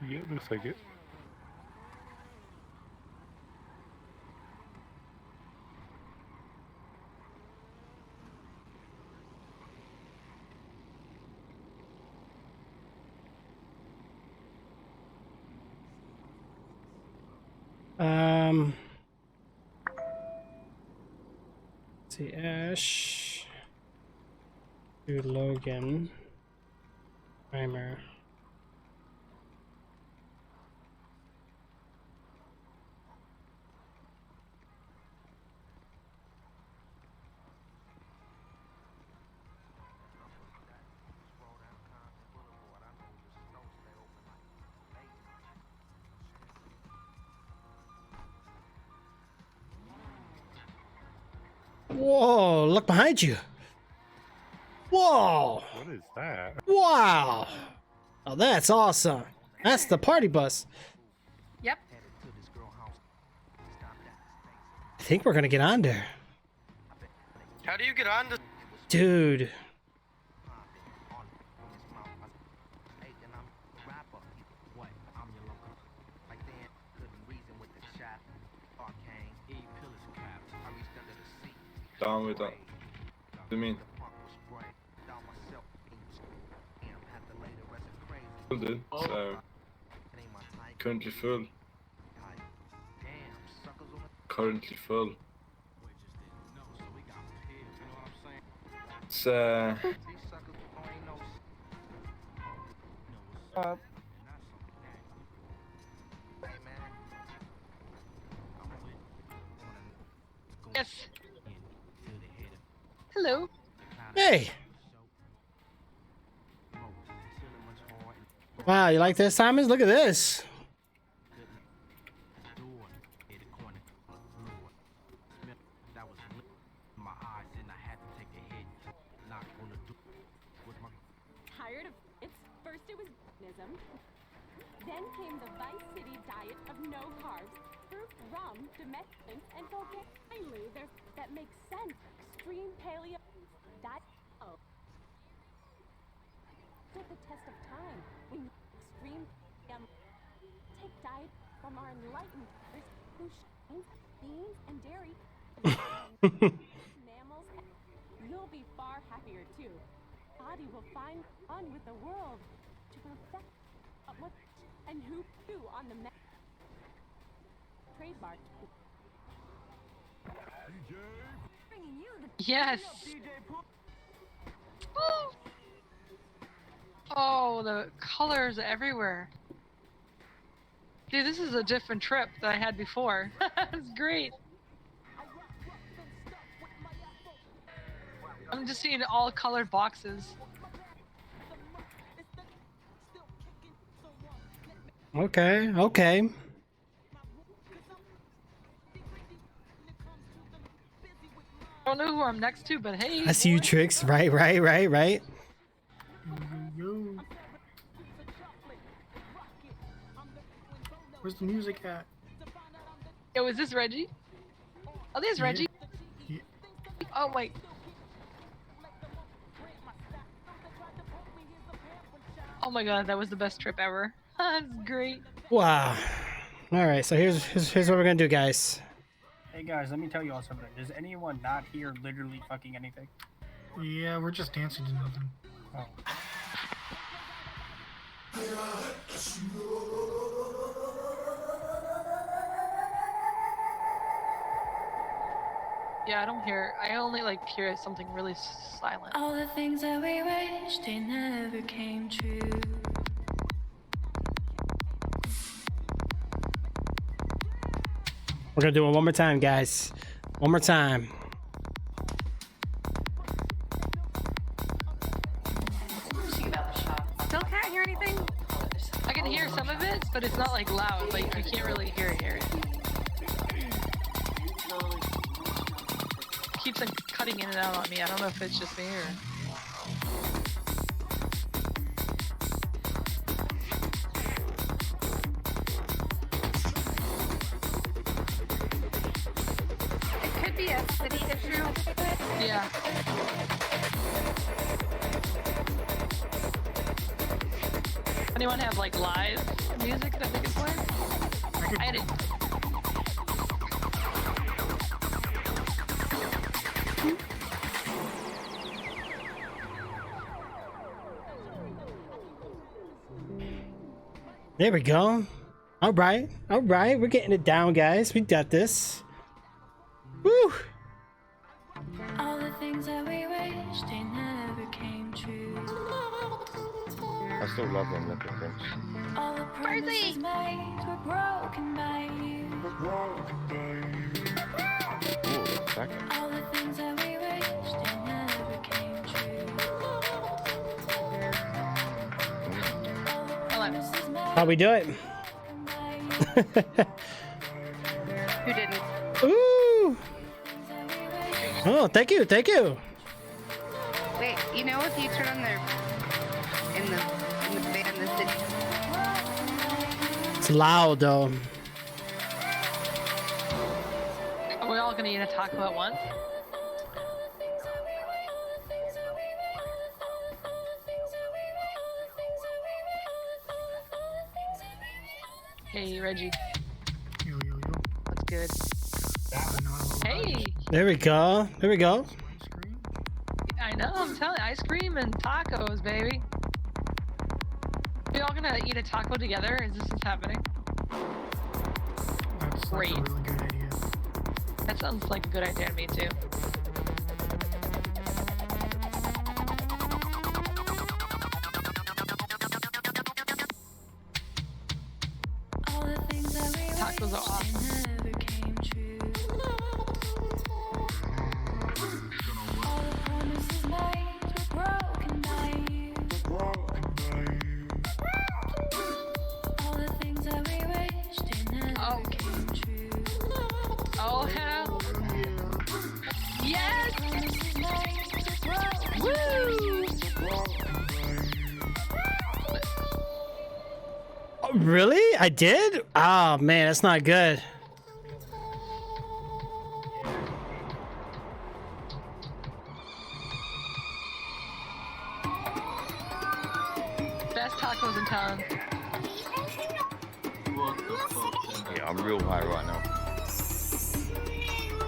Yeah, looks like it. Let's see, Ash to Logan, timer. Whoa, look behind you. Whoa, Whoa! What is that? Wow! Oh, that's awesome. That's the party bus. Yep. I think we're gonna get on there. How do you get on to? Dude. Down with that. What do you mean? Full, dude. So currently full. Currently full. It's Yes. Hello. Hey. Wow, you like this, Simons? Look at this. Tired of it? First it was veganism, then came the Vice City diet of no carbs, fruit, rum, domestic, and finally there's that makes sense. Extreme paleo diet. Oh. Stood the test of time. We extreme take diet from our enlightened who shines beans and dairy. Mammals. You'll be far happier too. Body will find fun with the world to perfect what and who do on the trademark. Yes. Woo! Oh, the colors everywhere. Dude, this is a different trip that I had before. It's great. I'm just seeing all colored boxes. Okay, okay. I don't know who I'm next to, but hey. I see you, Trix. Right. Where's the music at? Yo, is this Reggie? Oh, there's Reggie. Yeah. Oh, wait. Oh my god, that was the best trip ever. That's great. Wow. All right, so here's what we're gonna do, guys. Hey guys, let me tell you all something. Does anyone not hear literally fucking anything? Yeah, we're just dancing to nothing. Oh. Yeah, I don't hear. I only like hear something really silent. All the things that we wish they never came true. We're gonna do it one more time, guys. One more time. Still can't hear anything? I can hear some of it, but it's not like loud. Like you can't really hear it. Keeps on cutting in and out on me. I don't know if it's just me or. It could be a city issue. Yeah. Anyone have like live music that they could play? I didn't. There we go. All right. We're getting it down, guys. We got this. Woo! All the things that we wish they never came true. I still love them little things. All the promises made were broken by you. Ooh, second. All the things that we wish they never came true. How we do it? Who didn't? Ooh! Oh, thank you. Wait, You know, if you turn on their in the city. It's loud though. Are we all gonna eat a taco at once? Hey, Reggie. Yo, yo, yo. That's good. Hey! There we go. There we go. I know, I'm telling you, ice cream and tacos, baby. We all gonna eat a taco together? Is this what's happening? That's Great. a really good idea. That sounds like a good idea to me too. Tacos are awesome. Oh hell! Yes! Woo! Oh, really? I did? Oh man, that's not good. Best tacos in town. Yeah, I'm real high right now.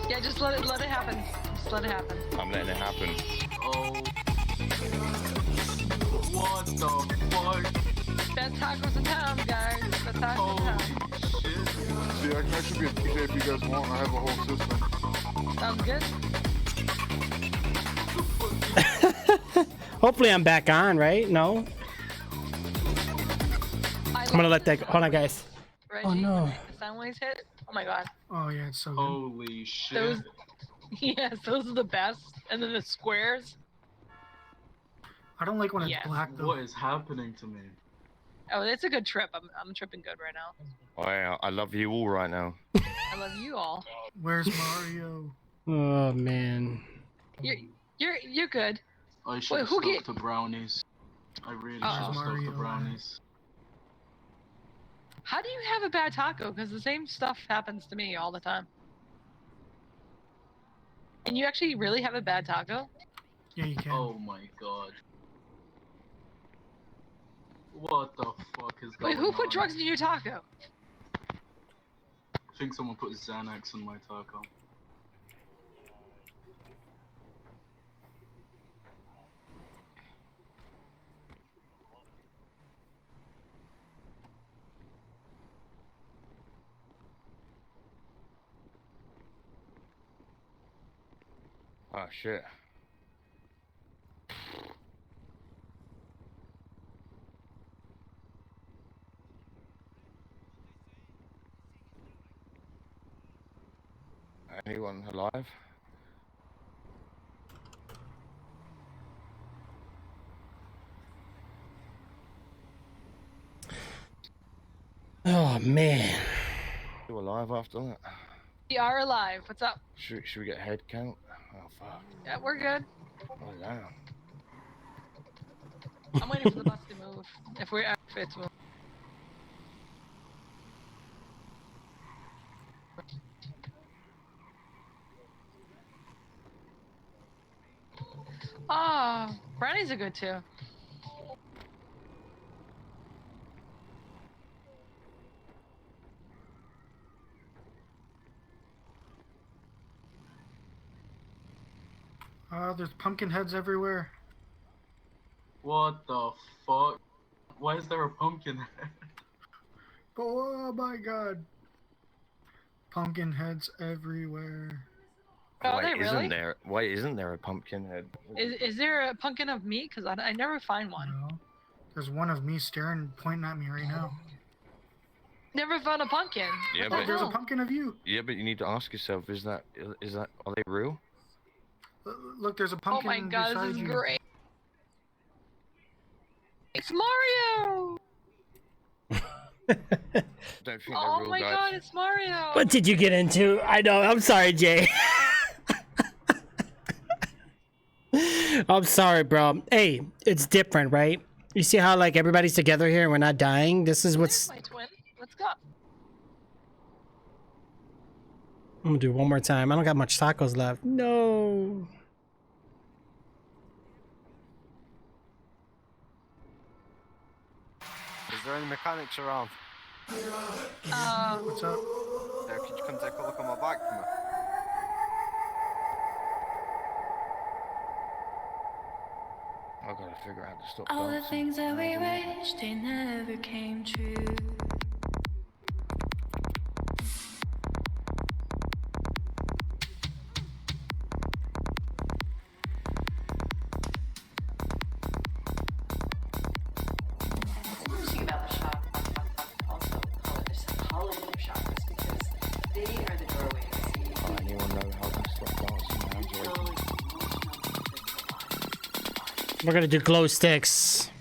Yeah, just let it happen. Just let it happen. I'm letting it happen. Oh. What the fuck? Best tacos in town, guys. Best tacos in town. See, I can actually be a DJ if you guys want. I have a whole system. Sounds good. Hopefully I'm back on, right? No? I'm gonna let that go. Hold on, guys. Reggie, Oh no. The sound waves hit. Oh my god. Oh yeah, it's so good. Holy shit. Those, yes, those are the best. And then the squares. I don't like when it's Yes. black though. What is happening to me? Oh, it's a good trip. I'm tripping good right now. Oh, yeah, I love you all right now. I love you all. Where's Mario? Oh man. You're good. I should Wait, have who stuck get- to brownies. I really should Uh-oh. have stuck to Mario, brownies. How do you have a bad taco? Because the same stuff happens to me all the time. And you actually really have a bad taco? Yeah, you can. Oh my god. What the fuck is going Wait, who put on? drugs in your taco? I think someone put Xanax in my taco. Oh, shit. Anyone alive? Oh man. You alive after that? We are alive. What's up? Should we get a head count? Oh, fuck. Yeah, we're good. Oh, damn. I'm waiting for the bus to move. If it's moving. Oh, brownies are good too. There's pumpkin heads everywhere. What the fuck? Why is there a pumpkin head? Oh my god. Pumpkin heads everywhere. Oh, Wait, they really? isn't there a pumpkin head? Is there a pumpkin of me? Because I never find one. No. There's one of me staring, pointing at me right now. Never found a pumpkin. Yeah, What but the There's a hell? pumpkin of you. Yeah, but you need to ask yourself: are they real? Look, there's a Oh pumpkin my god, beside this is you. great. It's Mario! Don't think Oh they're real, my guys. god, it's Mario! What did you get into? I know. I'm sorry, Jay. I'm sorry, bro. Hey, it's different, right? You see how like everybody's together here and we're not dying? This is what's... My twin. Let's go. I'm gonna do it one more time. I don't got much tacos left. No. Is there any mechanics around? What's up? Yeah, could you come take a look on my bike for me? I gotta figure out to stop All the dancing. things that we wished they never came true. Interesting about the shop, also call it the psychology of shoppers because they are the doorway to see. Anyone know how to stop dancing? We're gonna do glow sticks.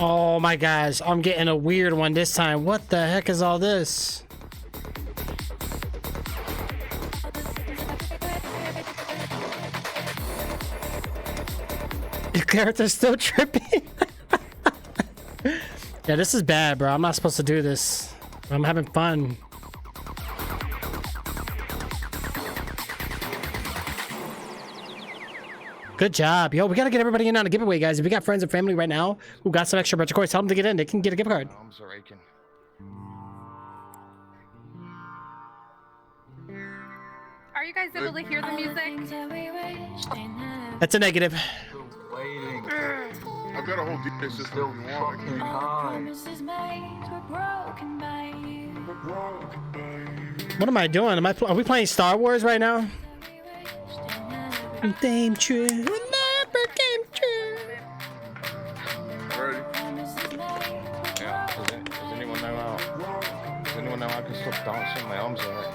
Oh my gosh, I'm getting a weird one this time. What the heck is all this? Your character's still tripping. Yeah, this is bad, bro. I'm not supposed to do this. I'm having fun. Good job. Yo, we gotta get everybody in on a giveaway, guys. If we got friends and family right now who got some extra budget coins, tell them to get in. They can get a gift card. Arms are aching. Are you guys able to hear the music? That's a negative. Waiting. I've got a whole DJ system if you want. What am I doing? Are we playing Star Wars right now? Damn true. Never came true. Ready? Yeah, does anyone know how? Does anyone know how I can stop dancing? My arms are aching.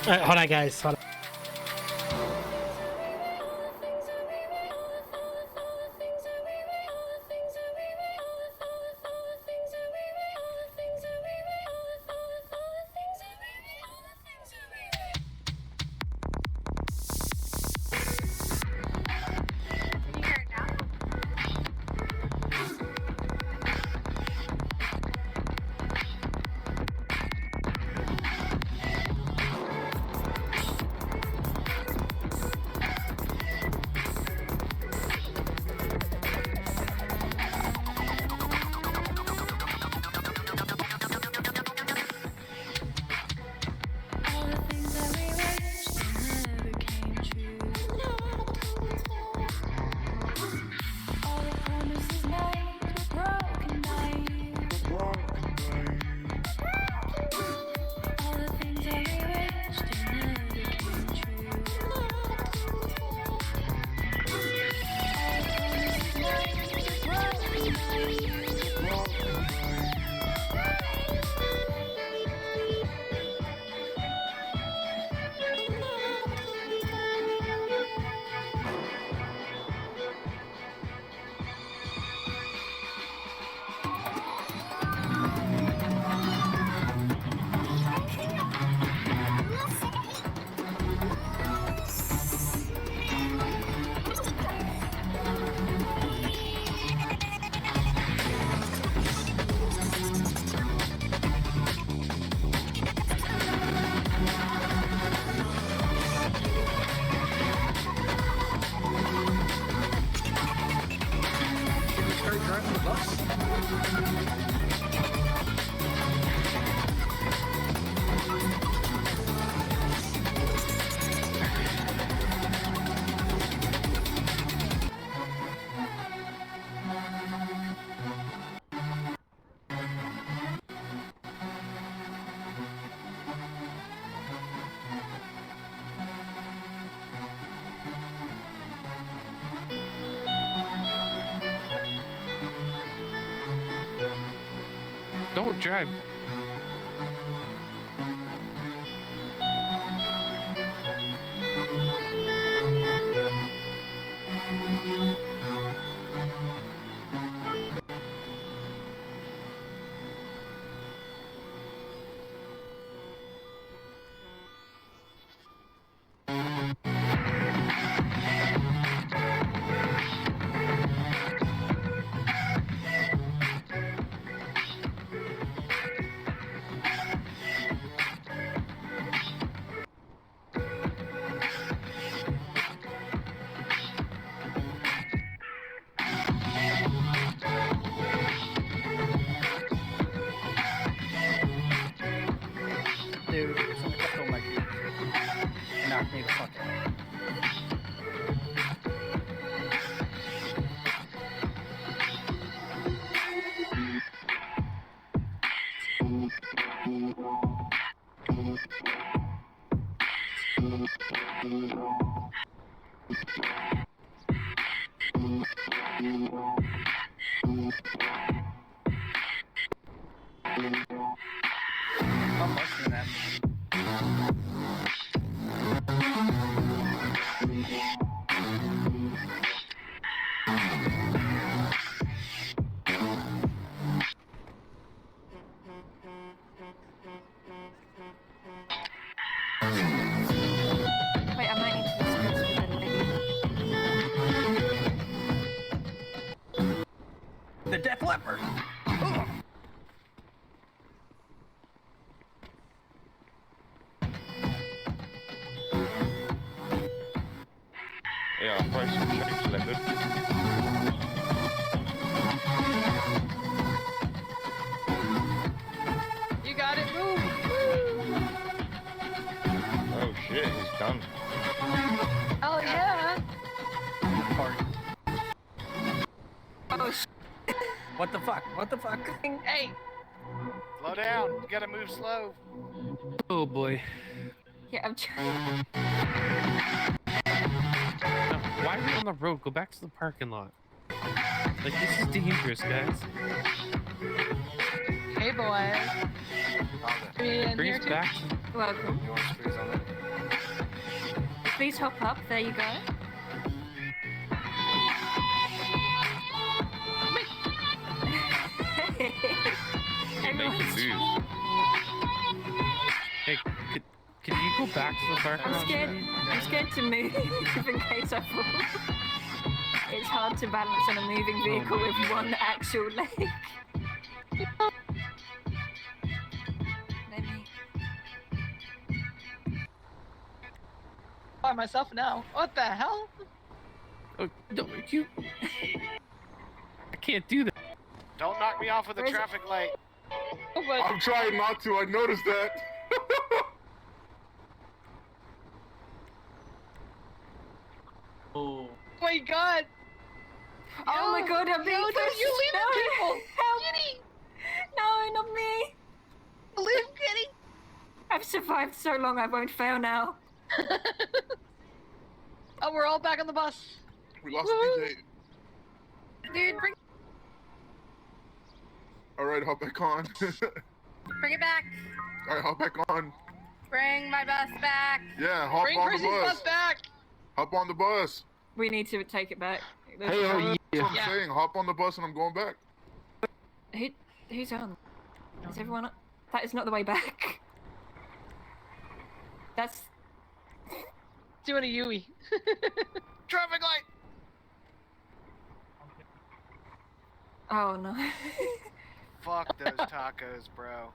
Alright, hold on, guys. Hold on. Don't drive. knocked me the fuck out. I'm busting that. Wait, I might need to discuss with that lady. The Death Leopard! Ugh. Yeah, I'll probably some Trixzbot Livestream. You got it, move! Oh shit, he's done. Oh yeah! Oh, what the fuck? What the fuck? Hey! Slow down. You gotta move slow. Oh boy. yeah, I'm trying. Why are we on the road? Go back to the parking lot. Like, this is dangerous, guys. Hey boys. Bring us back. Welcome. You want to squeeze on it? Please hop up. There you go. You make it lose. Hey, could you go back to the parking lot? I'm scared to move in case I fall. It's hard to balance on a moving vehicle with one actual leg. By myself now. What the hell? Oh, no, you... I can't do that. Don't knock me off with a traffic light. I'm trying not to. I noticed that. Oh. My god! Oh my god, I'm being pushed. You leave No, people! help. Kitty! No, not me! Leave Kitty! I've survived so long, I won't fail now. Oh, we're all back on the bus. We lost the DJ. Dude, Alright, hop back on. bring it back. Alright, hop back on. Bring my bus back. Yeah, hop Bring on Chrissy's the bus back! Hop on the bus. We need to take it back. That's what I'm saying. Hop on the bus and I'm going back. Who's on? Is everyone on? That is not the way back. That's... Doing a Yui. Traffic light! Oh no. Fuck those tacos, bro.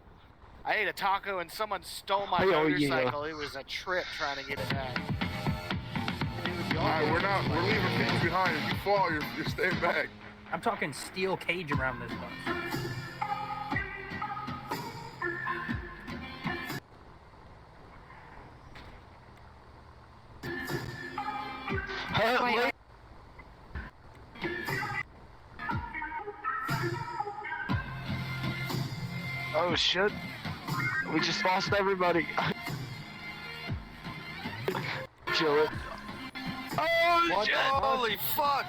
I ate a taco and someone stole my Oh, motorcycle. It was a trip trying to get it back. Alright, we're leaving things behind. If you fall, you're staying back. I'm talking steel cage around this bus. Wait, Oh shit. We just lost everybody. Chill it. Oh What shit! the- Holy fuck!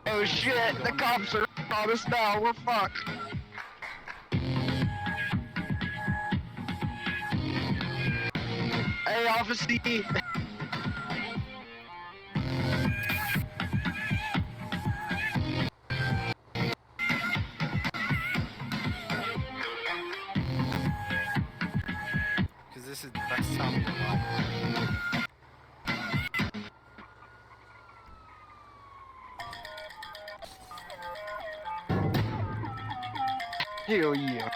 Oh shit! The cops are on us now. We're fucked. Hey, Officer D. Because this is the best time of your life. Hell yeah.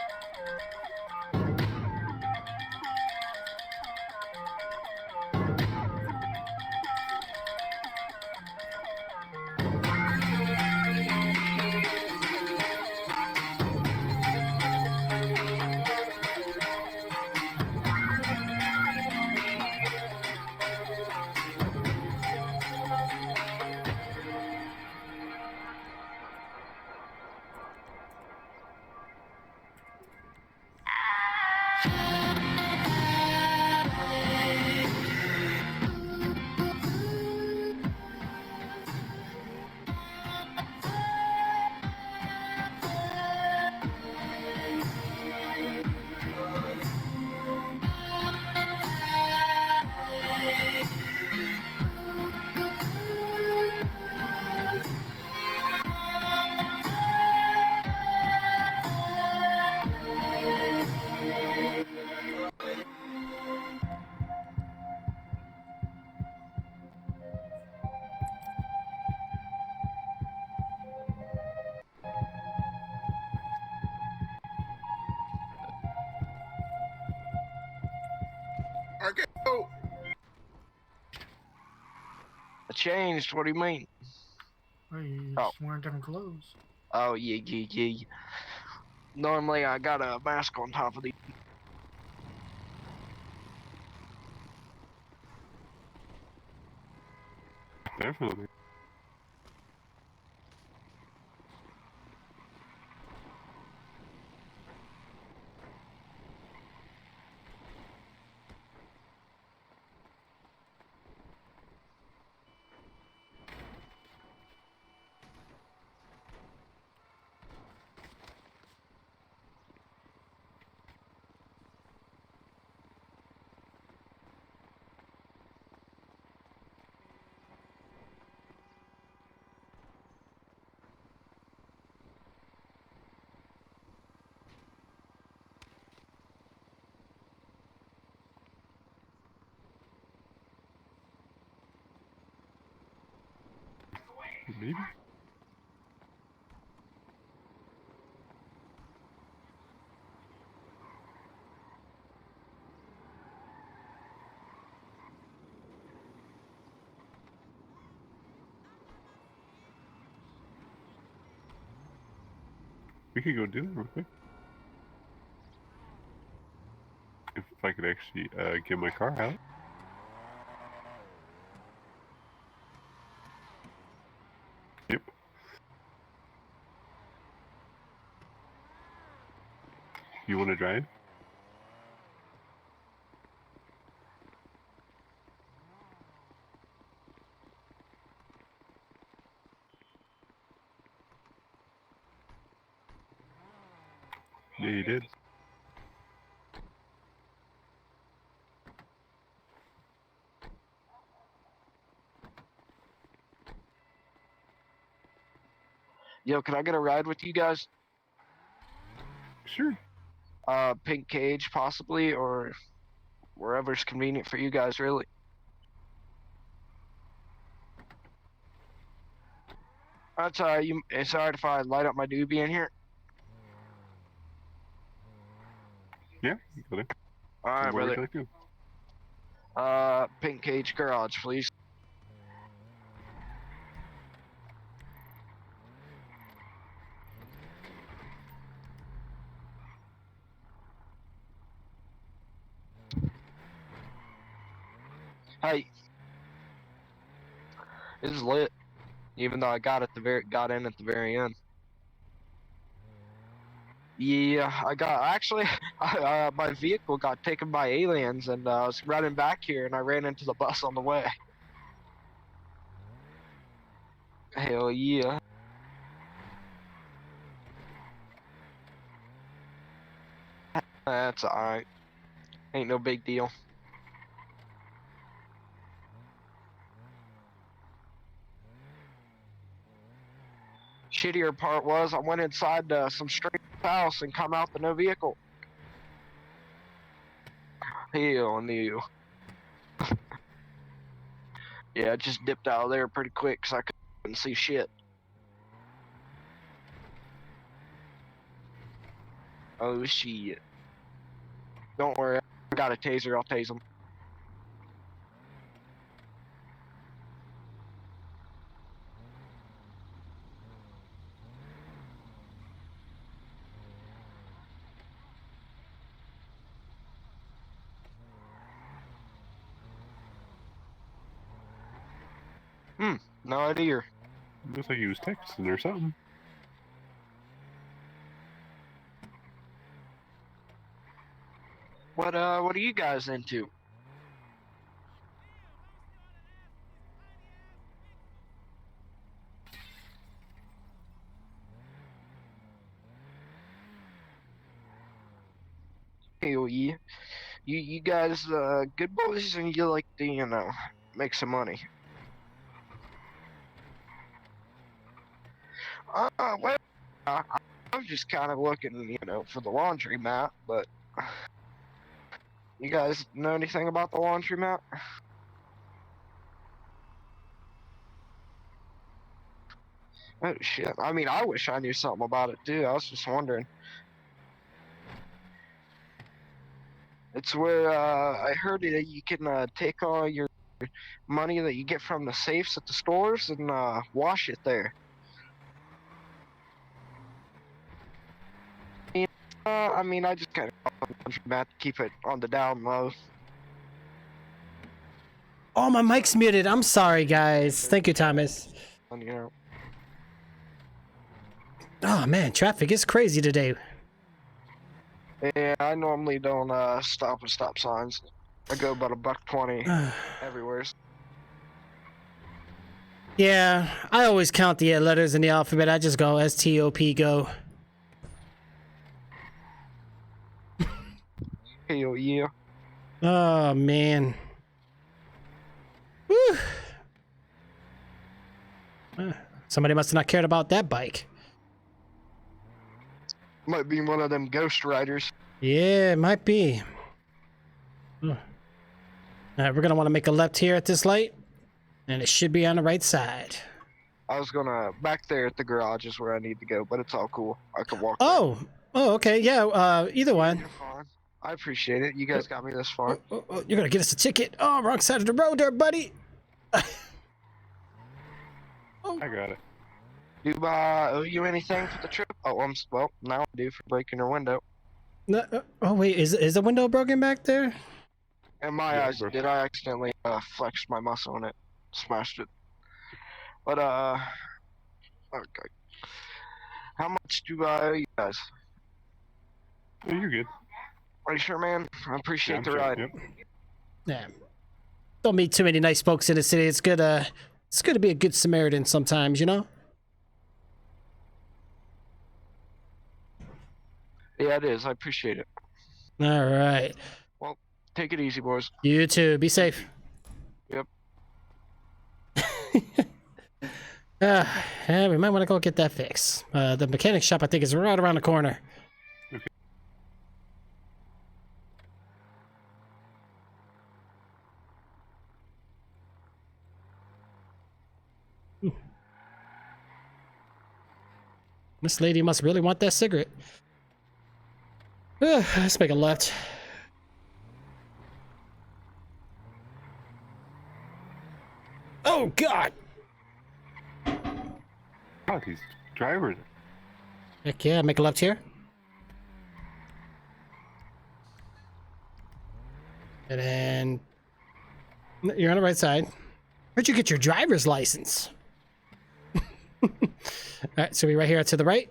changed. What do you mean? Well, you're Oh. just wearing different clothes. Oh, yeah. Normally, I got a mask on top of the. Definitely. Maybe. We could go do that real quick. If I could actually get my car out. Yep. You want to drive? Yeah, you did. Yo, can I get a ride with you guys? Sure. Pink Cage possibly, or wherever's convenient for you guys, really. That's it's alright if I light up my doobie in here. Yeah, you go there. Alright, Where would brother. you like to go? Pink Cage Garage, please. Hey, this is lit. Even though I got in at the very end. Yeah, my vehicle got taken by aliens, and I was running back here, and I ran into the bus on the way. Hell yeah. That's alright. Ain't no big deal. Shittier part was I went inside some straight house and come out to no vehicle. Hell no. Yeah, I just dipped out of there pretty quick because I couldn't see shit. Oh shit. Don't worry, I got a taser, I'll tase him. No idea. Looks like he was texting or something. What are you guys into? Hell yeah. You guys good boys and you like to, make some money. Well, I'm just kind of looking, for the laundromat, but you guys know anything about the laundromat? Oh shit. I mean, I wish I knew something about it too. I was just wondering. It's where I heard that you can take all your money that you get from the safes at the stores and wash it there. I mean, I just kind of keep it on the down low. Oh, my mic's muted. I'm sorry, guys. Thank you, Thomas. And, you know, Oh man, traffic is crazy today. yeah, I normally don't stop at stop signs. I go about $1.20 everywhere. Yeah, I always count the letters in the alphabet. I just go S-T-O-P, go. Hell yeah. Oh, man. Whew. Somebody must have not cared about that bike. Might be one of them ghost riders. Yeah, it might be. All right, we're going to want to make a left here at this light. And it should be on the right side. I was gonna back there at the garage is where I need to go, but it's all cool. I can walk. Oh, okay, yeah. Either one. I appreciate it. You guys got me this far. You're gonna get us a ticket. Oh, wrong side of the road, there, buddy. I got it. Do I owe you anything for the trip? Oh, well, now I do for breaking your window. No, oh wait, is the window broken back there? In my eyes, did I accidentally flex my muscle and it smashed it? But okay. How much do I owe you guys? Oh, you're good. Are you sure, man? I appreciate the ride. Yep. Yeah. Don't meet too many nice folks in the city. It's good to be a good Samaritan sometimes, you know? Yeah, it is. I appreciate it. All right. Well, take it easy, boys. You too. Be safe. Yep. Yeah, we might want to go get that fixed. The mechanic shop, I think, is right around the corner. Okay. This lady must really want that cigarette. Let's make a left. Oh, God! God, these drivers. Heck yeah, make a left here. And then you're on the right side. Where'd you get your driver's license? All right, so we're right here to the right.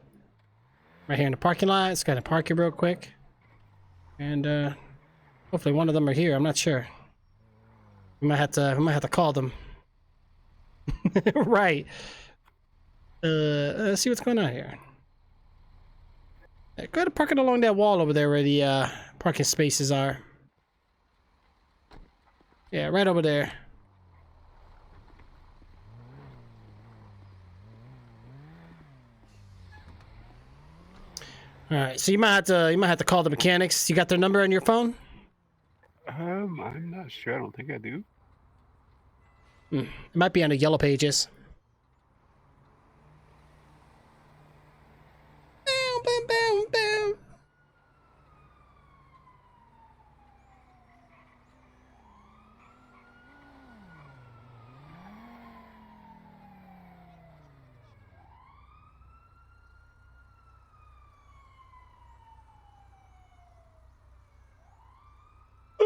Right here in the parking lot. It's got to park here real quick. And hopefully one of them are here. I'm not sure. We might have to call them. Right. Let's see what's going on here. Go ahead and park it along that wall over there where the parking spaces are. Yeah, right over there. All right, so you might have to call the mechanics. You got their number on your phone? I'm not sure. I don't think I do. It might be on the yellow pages.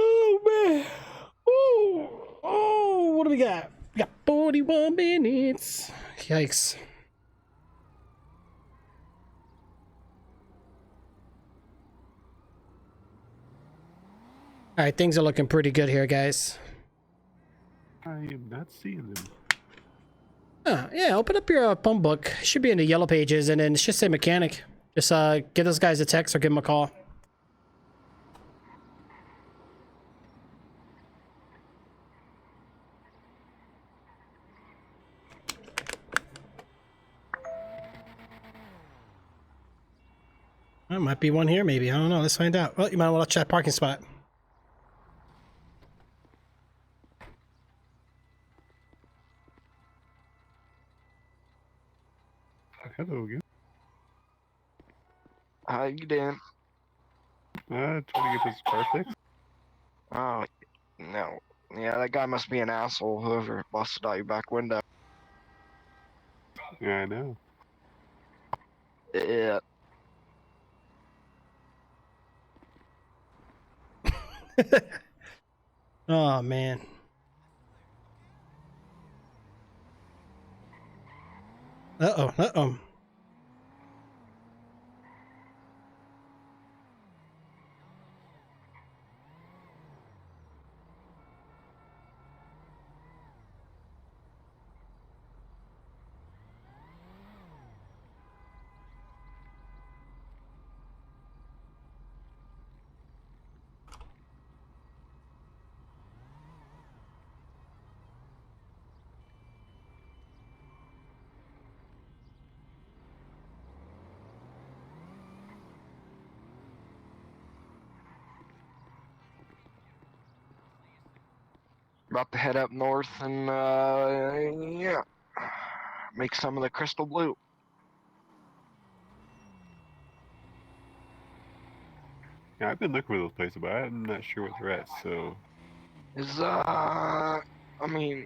Oh man! Oh, what do we got? We got 41 minutes. Yikes! All right, things are looking pretty good here, guys. I am not seeing them. Yeah, open up your phone book. It should be in the yellow pages, and then it should say mechanic. Just give those guys a text or give them a call. There might be one here, maybe. I don't know. Let's find out. Well, you might want to check parking spot. Hello again. How you doing? Trying to get this car fixed. Oh, no. Yeah, that guy must be an asshole. Whoever busted out your back window. Yeah, I know. Yeah. Oh man. Uh-oh, uh-oh. About to head up north and yeah, make some of the crystal blue. Yeah, I've been looking for those places, but I'm not sure what they're at. So Is I mean,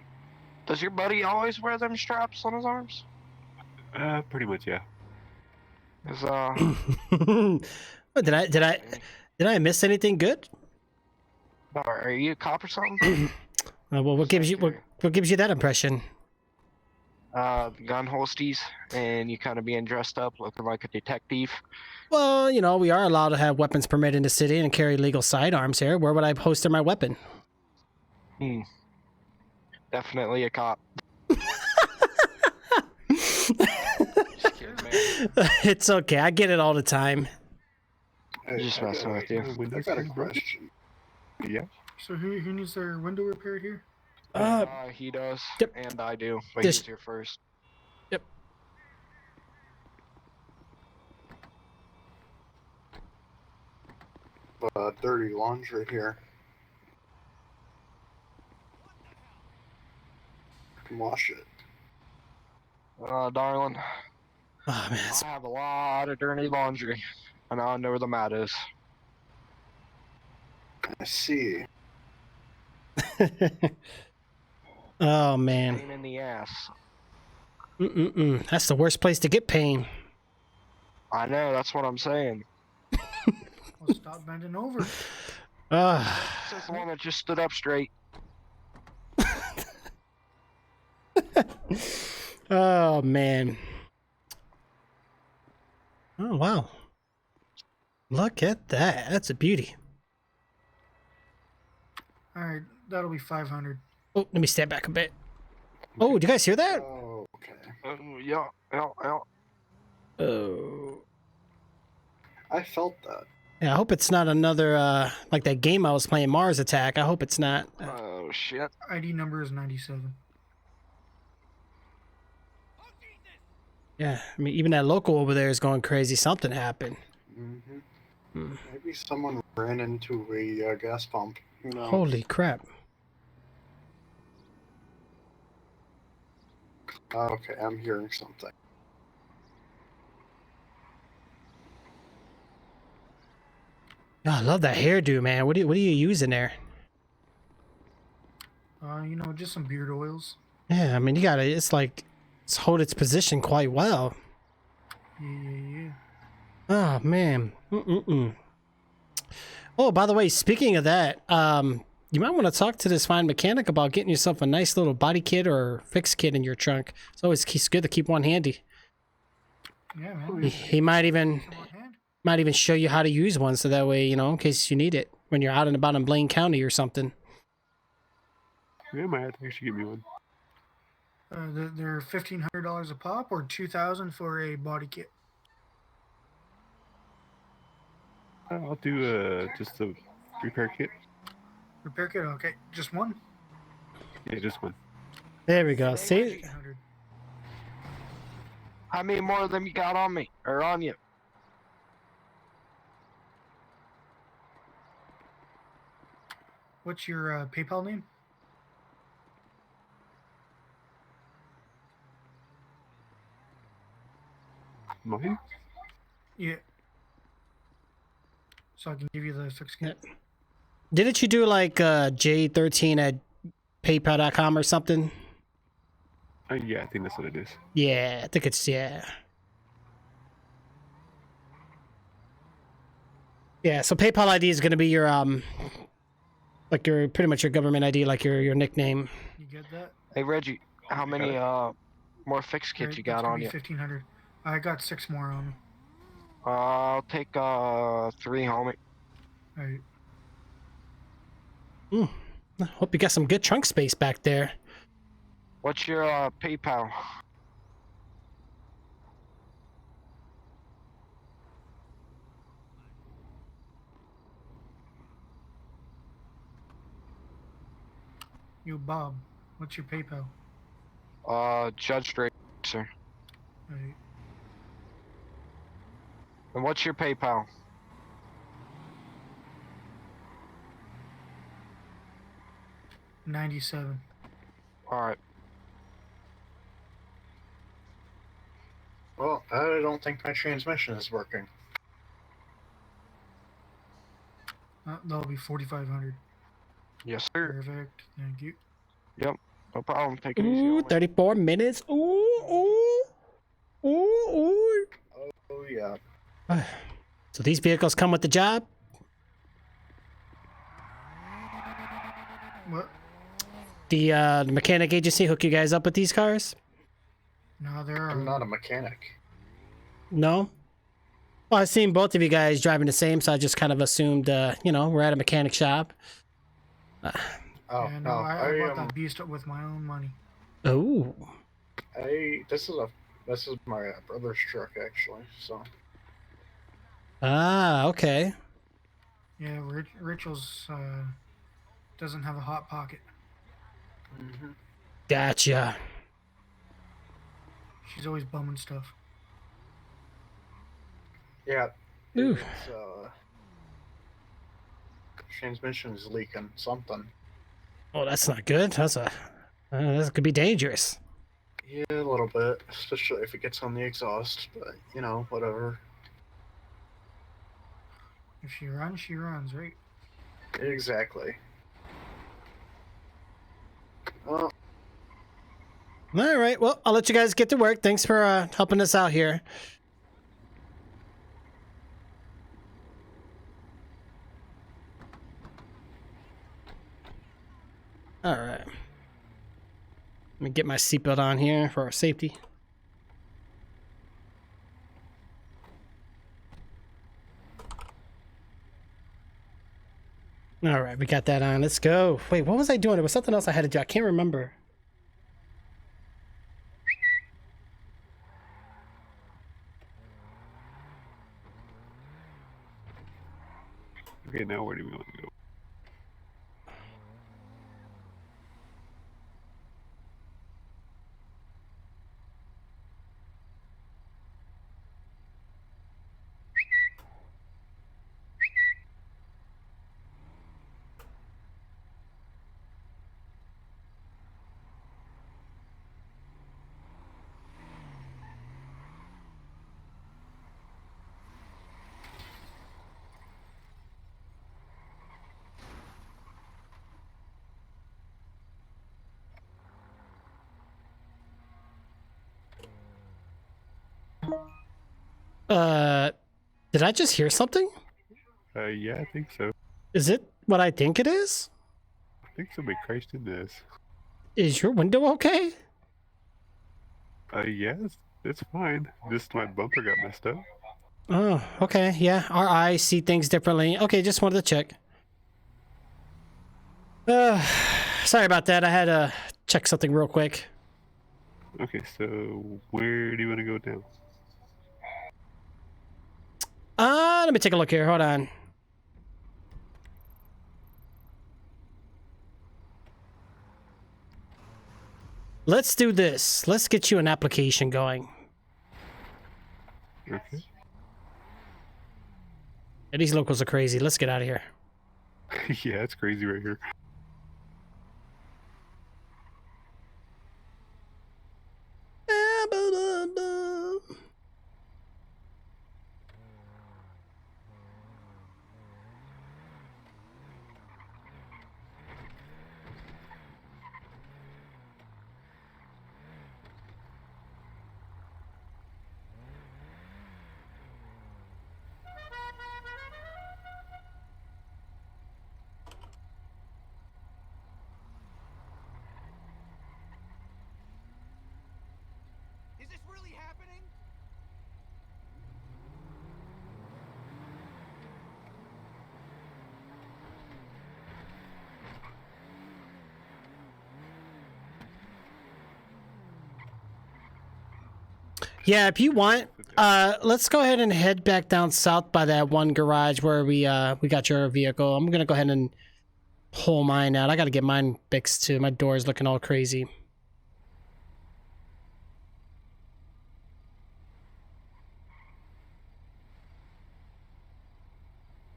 does your buddy always wear them straps on his arms? pretty much, yeah. Is What, did I miss anything good? are you a cop or something? Well, what gives you that impression? Gun holsties, and you kind of being dressed up, looking like a detective. Well, you know, we are allowed to have weapons permit in the city and carry legal sidearms here. Where would I holster my weapon? Definitely a cop. It's okay. I get it all the time. Just messing with you. I got a question. Yeah. So who needs their window repaired here? He does, Yep. and I do, but This- he's here first. Yep. Dirty laundry here. I can wash it. Darling. Oh man, I have a lot of dirty laundry, and I know where the mat is. I see. Oh man. Pain in the ass. That's the worst place to get pain. I know, that's what I'm saying. Well, stop bending over. This is the one that just stood up straight. Oh man. Oh wow. Look at that. That's a beauty. All right, that'll be 500. Oh, let me step back a bit. Oh, did you guys hear that? Oh, okay. Yeah. Oh. I felt that. Yeah, I hope it's not another, like that game I was playing, Mars Attack. I hope it's not. Oh, shit. ID number is 97. Yeah, I mean, even that local over there is going crazy. Something happened. Maybe someone ran into a gas pump. Who knows? Holy crap. Okay, I'm hearing something. Oh, I love that hairdo, man. What are you using there? You know, just some beard oils. Yeah, I mean, it's hold its position quite well. Yeah. Oh, man. Oh, by the way, speaking of that, you might want to talk to this fine mechanic about getting yourself a nice little body kit or fix kit in your trunk. It's always good to keep one handy. Yeah, man. He might even show you how to use one, so that way, you know, in case you need it when you're out and about in Blaine County or something. Yeah, might have to actually give me one. They're $1,500 a pop or $2,000 for a body kit. I'll do just a repair kit. Repair kit, okay. Just one? Yeah, just one. There we go. See? How many more of them you got on me? Or on you? What's your PayPal name? Mine? Yeah. So I can give you the fix kit. Didn't you do like J13 at PayPal.com or something. Yeah, I think that's what it is. Yeah, I think it's yeah. Yeah, so PayPal ID is gonna be your like your pretty much your government ID, like your nickname. You get that? Hey Reggie, how many more fix kits Right, you that's got gonna on be you? 1,500. I got 6 more on me. I'll take 3, homie. Alright. I hope you got some good trunk space back there. What's your PayPal? You Bob, what's your PayPal? Judge Racer. Alright. And what's your PayPal? $97. Alright. Well, I don't think my transmission is working. That'll be 4,500. Yes, sir. Perfect. Thank you. Yep. No problem. Take it easy. Ooh, 34 minutes. Ooh. Oh yeah. So these vehicles come with the job? What? The mechanic agency hook you guys up with these cars? No, there are. I'm not a mechanic. No? Well, I've seen both of you guys driving the same, so I just kind of assumed, you know, we're at a mechanic shop. Oh, Yeah, no, I bought that beast up with my own money. Oh. This is my brother's truck actually. So. Ah, okay. Yeah, Rachel's doesn't have a hot pocket. Mm-hmm. Gotcha. She's always bumming stuff. Yeah. Ooh. It's, transmission is leaking something. Oh, that's not good. That's a that could be dangerous. Yeah, a little bit, especially if it gets on the exhaust. But you know, whatever. If she runs, right? Exactly. Well. All right. Well, I'll let you guys get to work. Thanks for helping us out here. All right. Let me get my seatbelt on here for our safety. All right, we got that on. Let's go. Wait, what was I doing? There was something else I had to do. I can't remember. Okay, now where do we want to go? Did I just hear something? Yeah, I think so. Is it what I think it is? I think somebody crashed into this. Is your window okay? Yeah, it's fine. Just my bumper got messed up. Oh, okay. Yeah, our eyes see things differently. Okay, just wanted to check. Sorry about that. I had to check something real quick. Okay, so where do you want to go now? Let me take a look here. Hold on. Let's do this. Let's get you an application going. Okay. Yeah, these locals are crazy. Let's get out of here. Yeah, it's crazy right here. Yeah, if you want, let's go ahead and head back down south by that one garage where we got your vehicle. I'm gonna go ahead and pull mine out. I gotta get mine fixed too. My door is looking all crazy.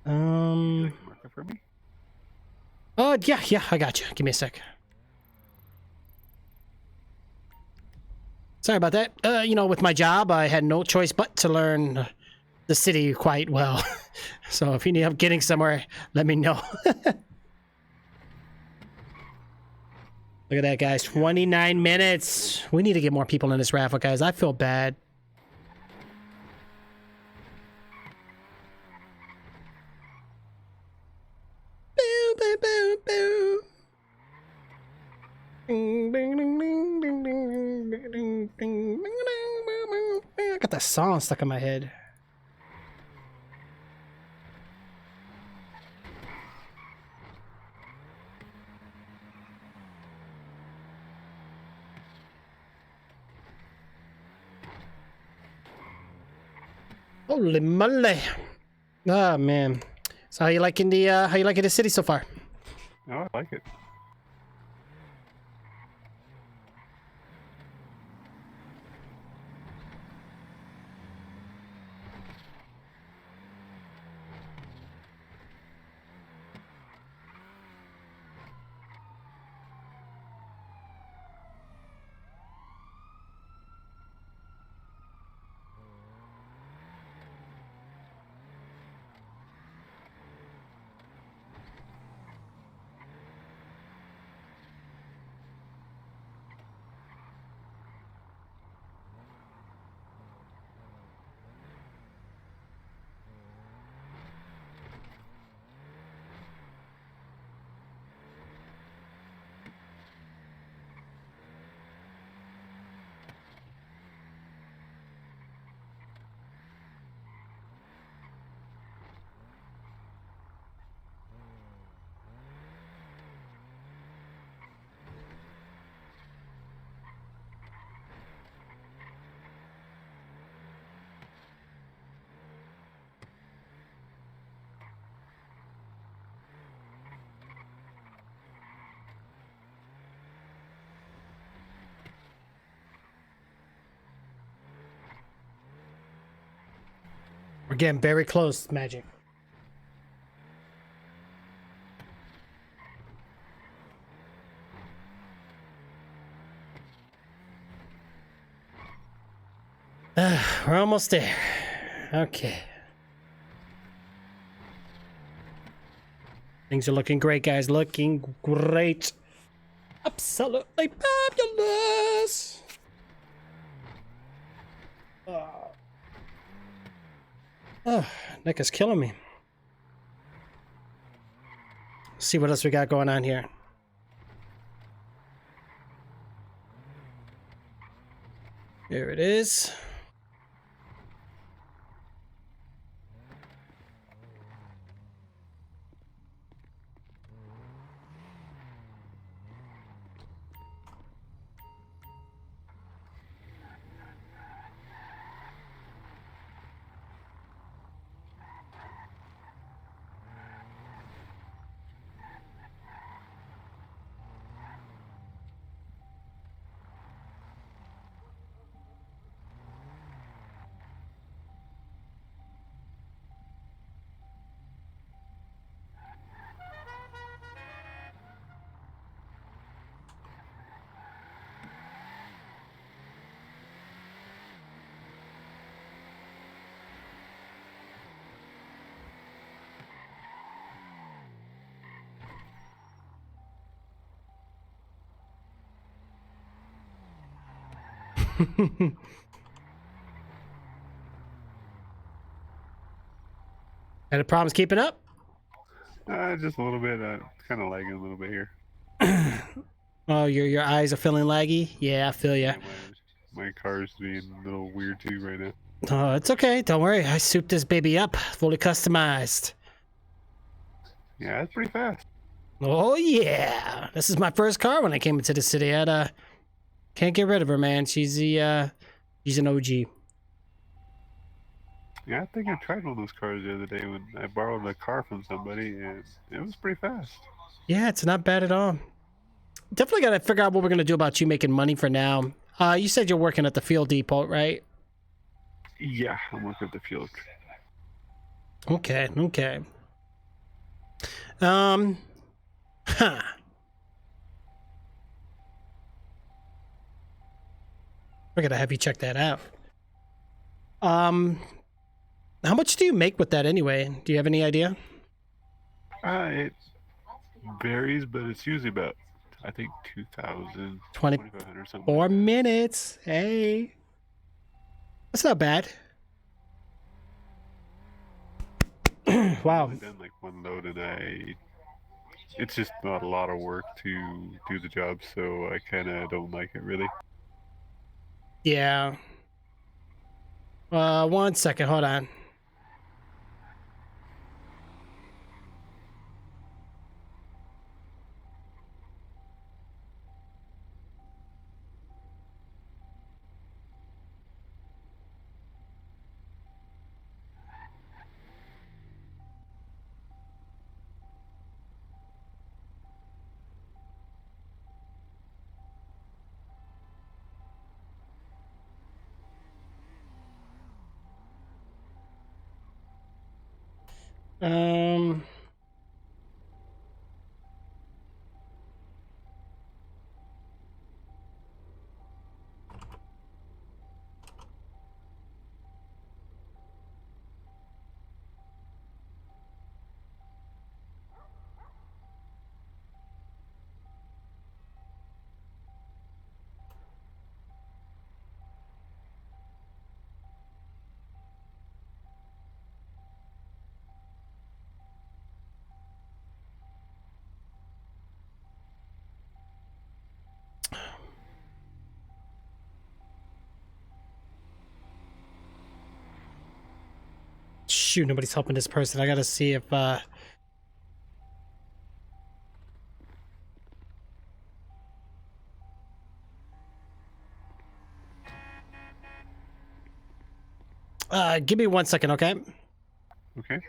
Marker for me? Oh yeah, I got you. Give me a sec. Sorry about that. You know, with my job, I had no choice but to learn the city quite well. So if you need help getting somewhere, let me know. Look at that, guys. 29 minutes. We need to get more people in this raffle, guys. I feel bad. Boo, boo, boo, boo. Ding, ding, ding, ding, ding, ding, ding, ding, ding, ding. I got that song stuck in my head. Holy moly! Ah, man. So how you liking the city so far? Oh, I like it. We're getting very close, Magic. We're almost there. Okay. Things are looking great, guys. Looking great. Absolutely fabulous. Oh, Nick is killing me. Let's see what else we got going on here. Here it is. Any problems keeping up? Just a little bit. Kind of lagging a little bit here. Oh, your eyes are feeling laggy? Yeah, I feel ya. My car's being a little weird too right now. Oh, it's okay. Don't worry. I souped this baby up. Fully customized. Yeah, it's pretty fast. Oh, yeah. This is my first car when I came into the city. Can't get rid of her, man. She's an OG. Yeah, I think I tried one of those cars the other day when I borrowed a car from somebody, and it was pretty fast. Yeah, it's not bad at all. Definitely got to figure out what we're going to do about you making money for now. You said you're working at the fuel depot, right? Yeah, I'm working at the field. Okay, okay. Huh. We're going to have you check that out. How much do you make with that anyway? Do you have any idea? It varies, but it's usually about, I think, 2,000, 2,500 or something. 4 minutes. Hey. That's not bad. Wow. I've only done like one load, and it's just not a lot of work to do the job, so I kind of don't like it really. Yeah. 1 second. Hold on. Um. Shoot, nobody's helping this person. I gotta see if give me 1 second, okay? Okay.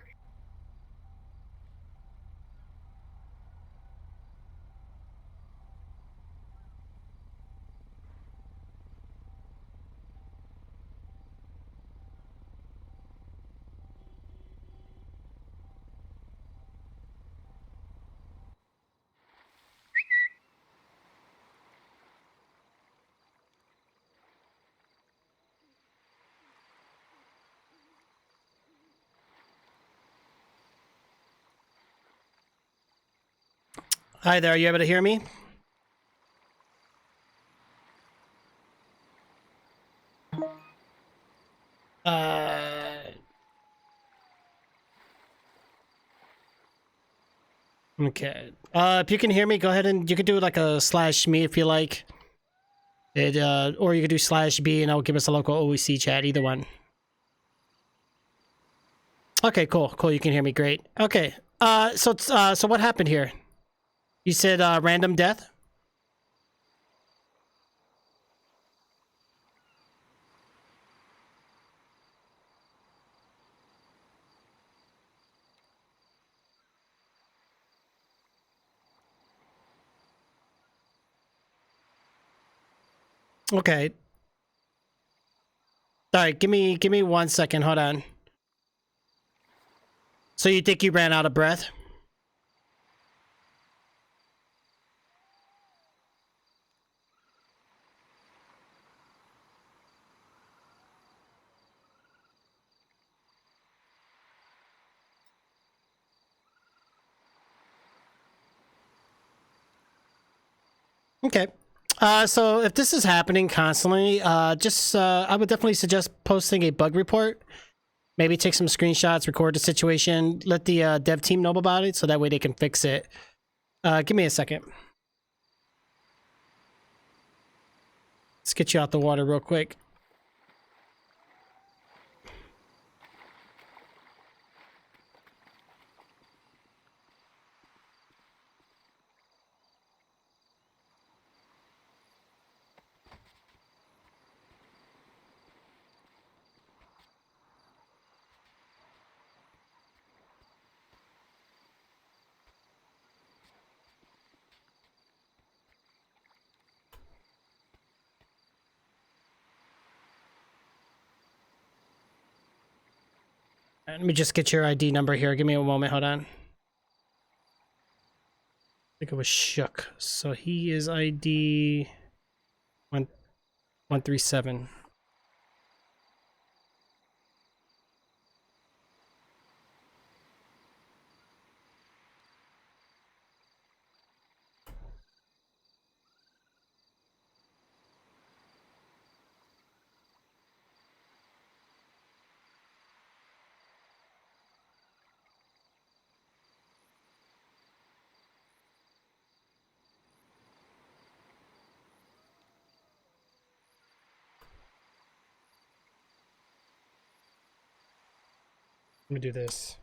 Hi there, are you able to hear me? Okay. If you can hear me, go ahead and you could do like a /me if you like. Or you could do /B and I'll give us a local OEC chat, either one. Okay, cool. Cool, you can hear me, great. Okay. So what happened here? You said random death? Okay. All right, give me 1 second. Hold on. So you think you ran out of breath? Okay. So if this is happening constantly, I would definitely suggest posting a bug report. Maybe take some screenshots, record the situation, let the dev team know about it so that way they can fix it. Give me a second. Let's get you out the water real quick. Let me just get your ID number here. Give me a moment. Hold on. I think it was Shook. So he is ID 137. Let me do this.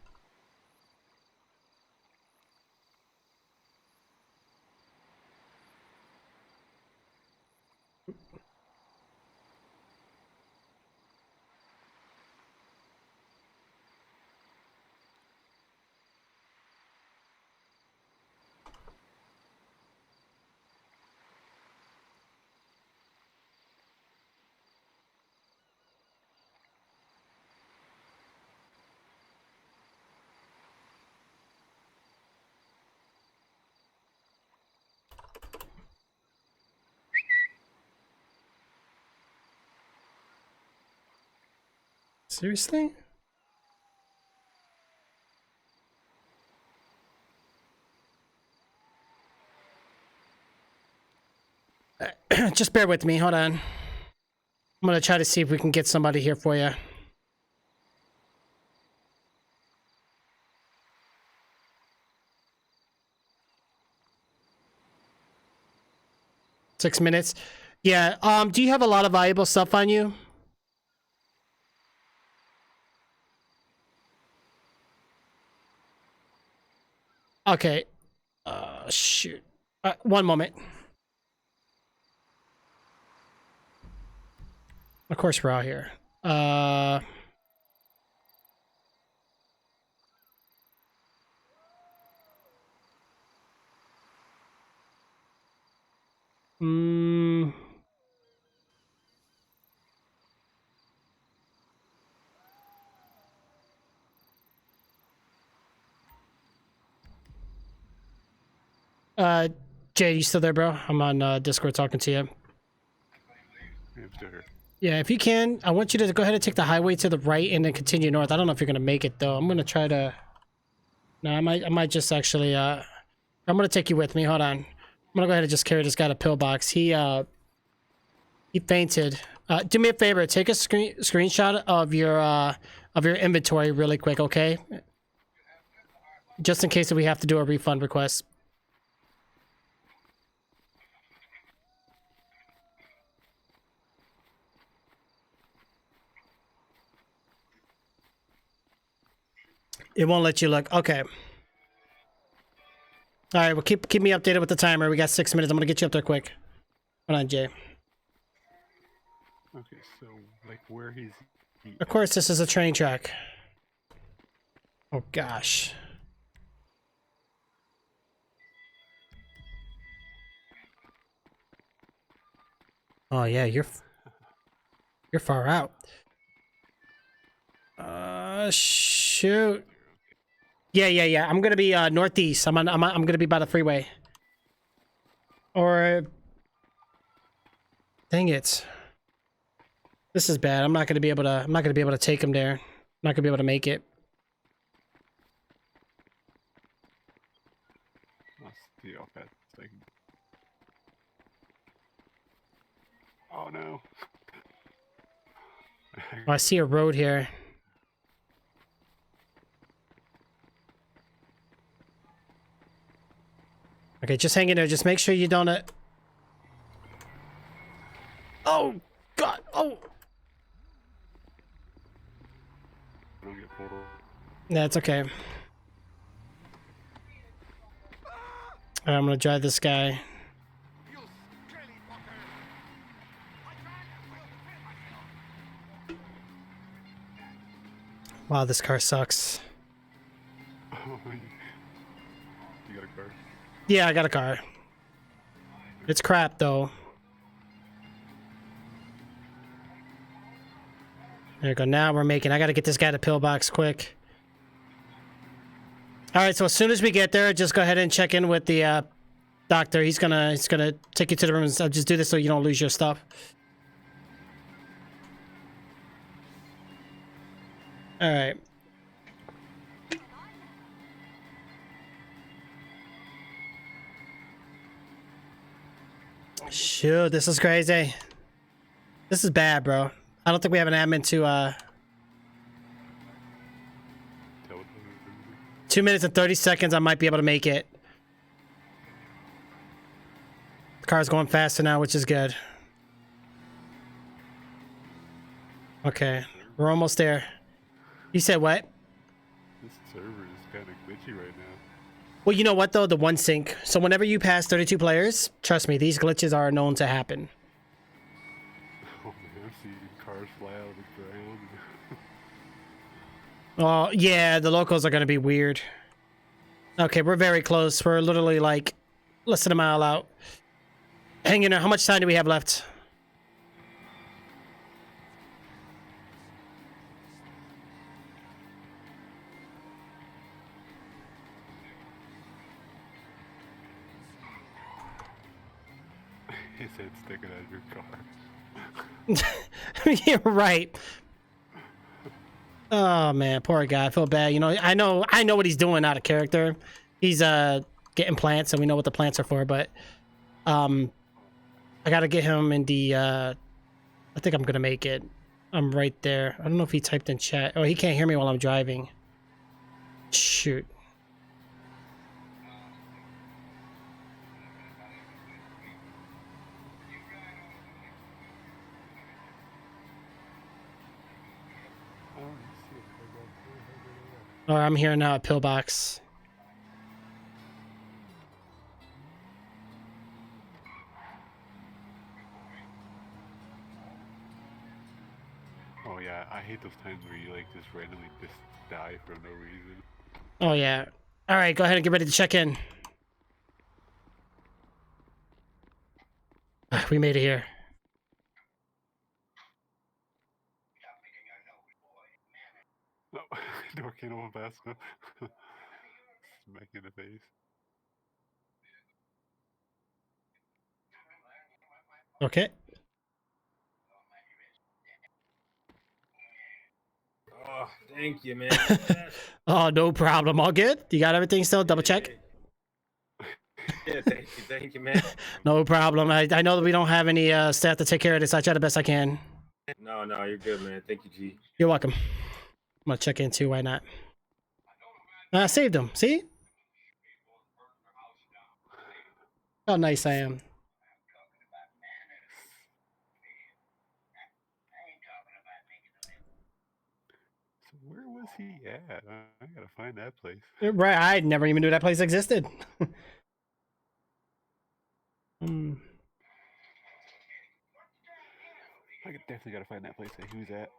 Seriously? Just bear with me. Hold on. I'm gonna try to see if we can get somebody here for you. Six minutes. Yeah. Do you have a lot of valuable stuff on you? Okay. Shoot. One moment. Of course we're out here. Jay, you still there, bro? I'm on Discord talking to you. I'm still here. Yeah, if you can, I want you to go ahead and take the highway to the right and then continue north. I don't know if you're gonna make it though. I'm gonna try to. No, I might just actually. I'm gonna take you with me. Hold on. I'm gonna go ahead and just carry this guy to pillbox. He fainted. Do me a favor. Take a screenshot of your inventory really quick, okay? Just in case that we have to do a refund request. It won't let you look. Okay. All right. Well, keep me updated with the timer. We got 6 minutes. I'm gonna get you up there quick. Hold on, Jay. Okay, so like where is he? Of course, this is a train track. Oh gosh. Oh yeah, you're far out. Shoot. Yeah. I'm gonna be northeast. I'm gonna be by the freeway. Or dang it. This is bad. I'm not gonna be able to take him there. I'm not gonna be able to make it. Let's see how fast I can. Oh no. Oh, I see a road here. Okay, just hang in there. Just make sure you don't. Oh God! Oh. That's okay. All right, I'm gonna drive this guy. Wow, this car sucks. You got a car? Yeah, I got a car. It's crap though. There you go. Now we're making. I gotta get this guy to pillbox quick. All right, so as soon as we get there, just go ahead and check in with the doctor. He's gonna take you to the rooms. I'll just do this so you don't lose your stuff. All right. Shoot, this is crazy. This is bad, bro. I don't think we have an admin to 2 minutes and 30 seconds. I might be able to make it. The car's going faster now, which is good. Okay, we're almost there. You said what? This server is kind of glitchy right now. Well, you know what though? The one sync. So whenever you pass 32 players, trust me, these glitches are known to happen. Oh man, I'm seeing cars fly out of the ground. Oh, yeah, the locals are going to be weird. Okay, we're very close. We're literally like less than a mile out. Hang in there. How much time do we have left? His head sticking out of your car. You're right. Oh man, poor guy. I feel bad. You know, I know what he's doing out of character. He's getting plants, and we know what the plants are for. But I gotta get him in the. I think I'm gonna make it. I'm right there. I don't know if he typed in chat. Oh, he can't hear me while I'm driving. Shoot. Oh, I'm here now at Pillbox. Oh yeah, I hate those times where you like just randomly just die for no reason. Oh yeah. All right, go ahead and get ready to check in. We made it here. No, door can't open fast enough. Smack in the face. Okay. Oh, thank you, man. Oh, no problem. All good? You got everything still? Double check? Yeah, thank you, man. No problem. I know that we don't have any staff to take care of this. I try the best I can. No, you're good, man. Thank you, G. You're welcome. I'm gonna check in too. Why not? I saved him. See? How nice I am. So where was he at? I gotta find that place. Right. I never even knew that place existed. I definitely gotta find that place that he was at.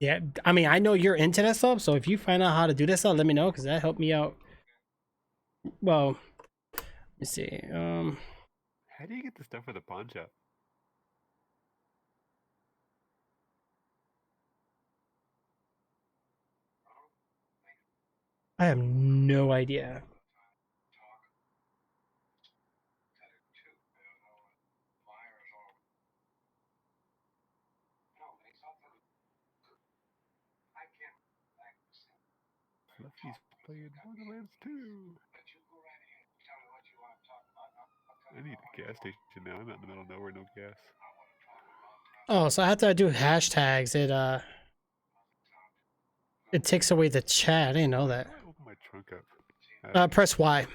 Yeah, I mean, I know you're into that stuff, so if you find out how to do that stuff, let me know, because that helped me out. Well, let me see. How do you get the stuff for the pawn shop? I have no idea. Fluffy's playing Borderlands 2. I need a gas station now. I'm out in the middle of nowhere, no gas. Oh, so after I do hashtags, it takes away the chat. I didn't know that. Open my trunk up. Press Y.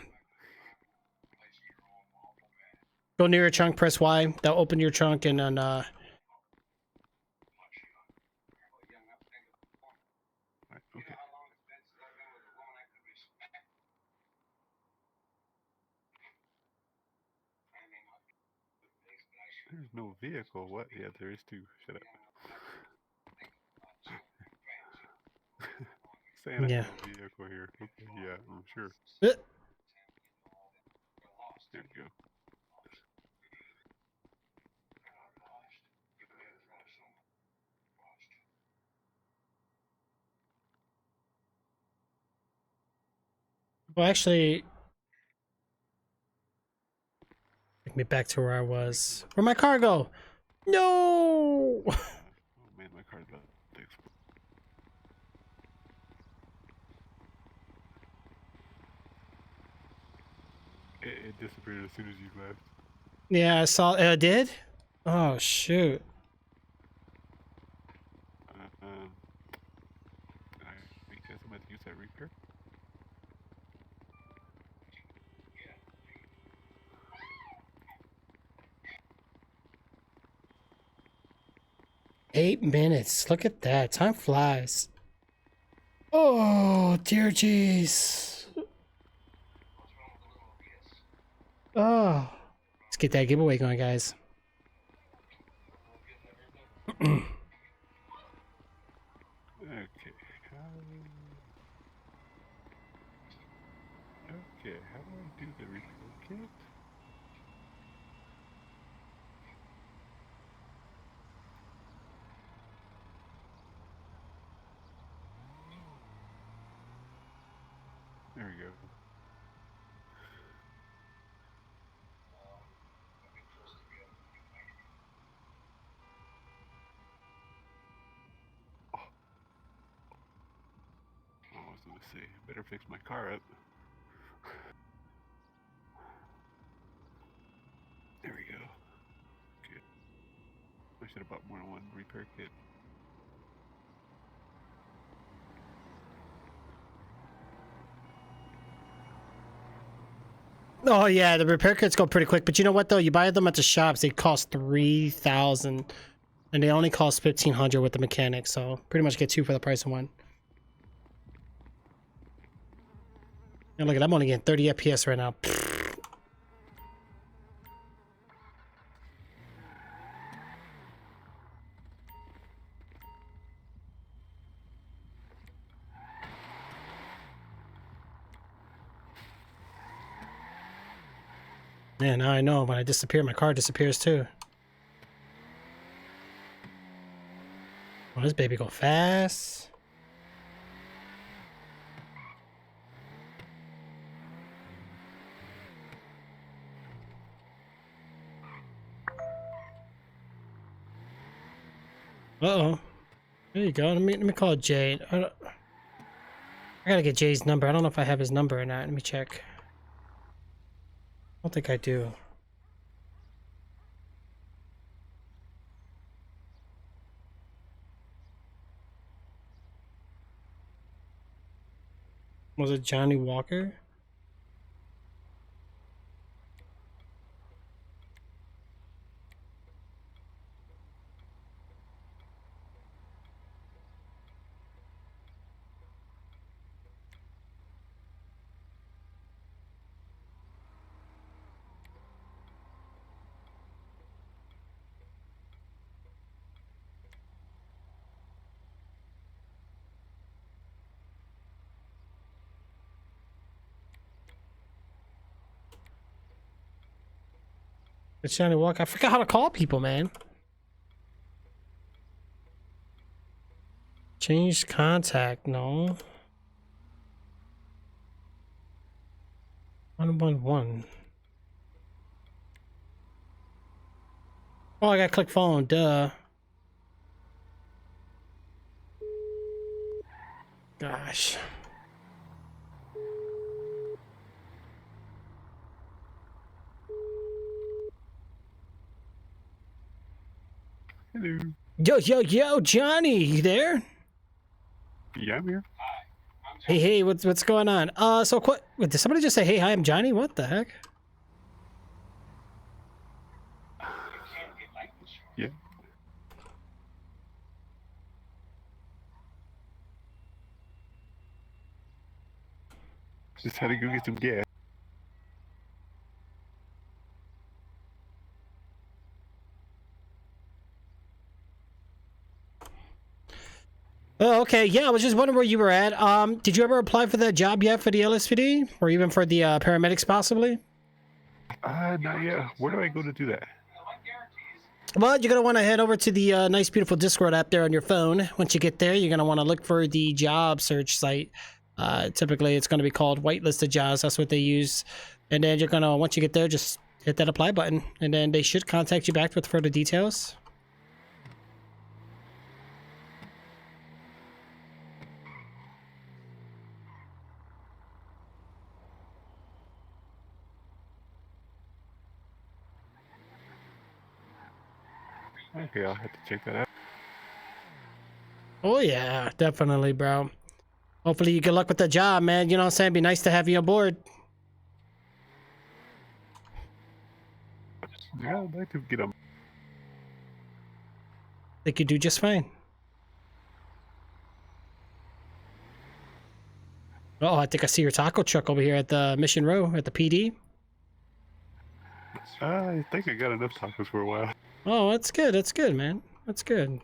Go near your trunk, press Y. That'll open your trunk, and then Okay. There's no vehicle. What? Yeah, there is too. Shut up. Saying Yeah. I have a vehicle here. Okay, yeah, I'm sure. There we go. Well, actually, take me back to where I was. Where'd my car go? No! Oh man, my car's about to explode. It disappeared as soon as you left. Yeah, I saw. It did? Oh, shoot. I guess I'm going to use that repair. Eight minutes. Look at that. Time flies. Oh, dear jeez. Oh. Let's get that giveaway going, guys. Okay. Okay, how do I do the repair kit? There we go. I was going to say, better fix my car up. There we go. Good. I should have bought more than one repair kit. Oh yeah, the repair kits go pretty quick. But you know what though? You buy them at the shops, they cost 3,000, and they only cost 1,500 with the mechanic. So pretty much get two for the price of one. And look at, I'm only getting 30 FPS right now. Yeah, now I know when I disappear, my car disappears too. Oh, this baby go fast. Uh-oh. There you go. Let me call Jay. I gotta get Jay's number. I don't know if I have his number or not. Let me check. I don't think I do. Was it Johnny Walker? It's Johnny Walker. I forgot how to call people, man. Change contact, no. 111. Oh, I gotta click phone, duh. Gosh. Hello. Yo, Johnny, you there? Yeah, I'm here. Hey, what's going on? So did somebody just say, hey, hi, I'm Johnny? What the heck? Yeah. Just had to go get some gas. Oh, okay. Yeah, I was just wondering where you were at. Did you ever apply for that job yet for the LSPD? Or even for the paramedics, possibly? Not yet. Where do I go to do that? Well, you're going to want to head over to the nice, beautiful Discord app there on your phone. Once you get there, you're going to want to look for the job search site. Typically, it's going to be called whitelisted jobs. That's what they use. And then you're going to, once you get there, just hit that apply button. And then they should contact you back with further details. Okay, I'll have to check that out. Oh, yeah, definitely, bro. Hopefully you good luck with the job, man. You know what I'm saying? It'd be nice to have you on board. Yeah, I'd like to get them. Think you do just fine. Oh, I think I see your taco truck over here at the Mission Row at the PD. I think I got enough tacos for a while. Oh, that's good. That's good, man. That's good.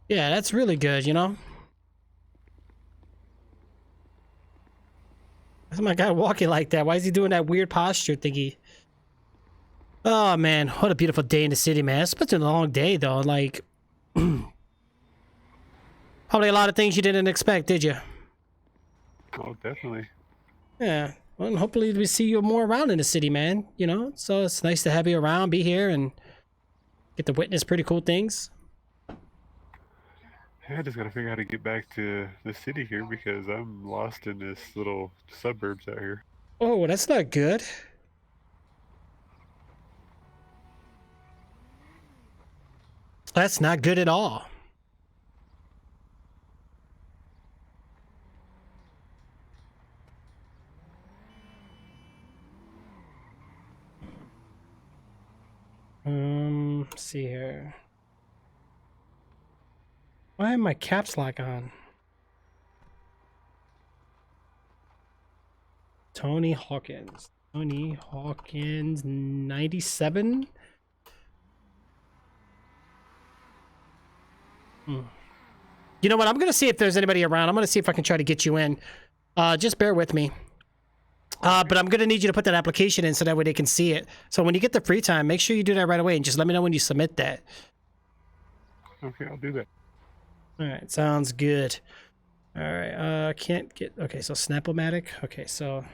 Yeah, that's really good, you know? Why's my guy walking like that? Why is he doing that weird posture thingy? Oh, man. What a beautiful day in the city, man. It's been a long day, though. Like, probably a lot of things you didn't expect, did you? Oh, definitely. Yeah. Well, and hopefully we see you more around in the city, man. You know? So it's nice to have you around, be here, and get to witness pretty cool things. Yeah, I just gotta figure out how to get back to the city here because I'm lost in this little suburbs out here. Oh, that's not good. That's not good at all. Let's see here. Why am my caps lock on? Tony Hawkins. Tony Hawkins 97? You know what? I'm going to see if there's anybody around. I'm going to see if I can try to get you in. Just bear with me. But I'm going to need you to put that application in so that way they can see it. So when you get the free time, make sure you do that right away and just let me know when you submit that. Okay, I'll do that. All right, sounds good. All right, can't get... Okay, so Snap-O-Matic. Okay, so...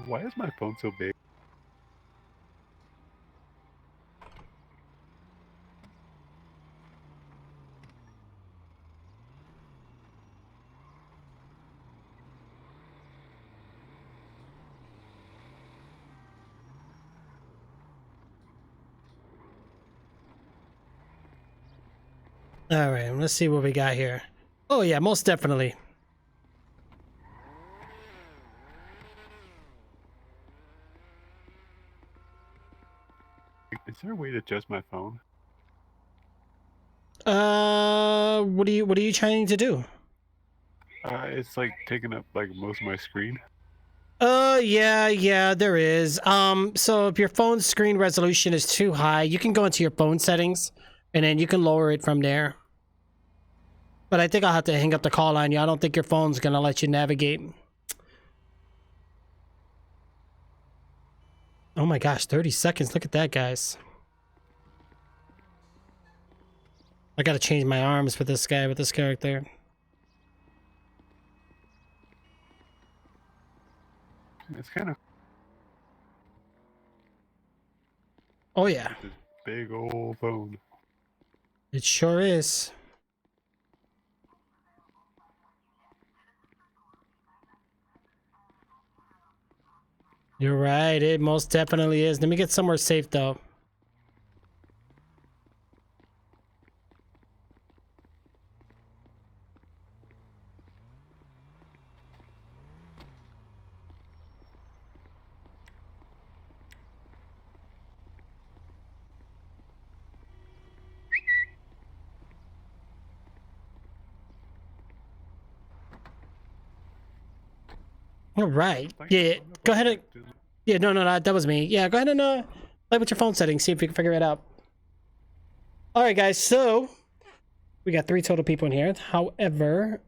Why is my phone so big? All right, let's see what we got here. Oh, yeah, most definitely. Is there a way to adjust my phone? What are you trying to do? It's like taking up like most of my screen. Yeah, there is. So if your phone's screen resolution is too high, you can go into your phone settings and then you can lower it from there. But I think I'll have to hang up the call on you. I don't think your phone's gonna let you navigate. Oh my gosh, 30 seconds. Look at that, guys. I gotta change my arms with this guy, with this character. It's kind of... Oh yeah. This big old phone. It sure is. You're right, it most definitely is. Let me get somewhere safe though. All right. Yeah, go ahead and... Yeah, no, that was me. Yeah, go ahead and play with your phone settings, see if you can figure it out. All right, guys. So we got 3 total people in here. However,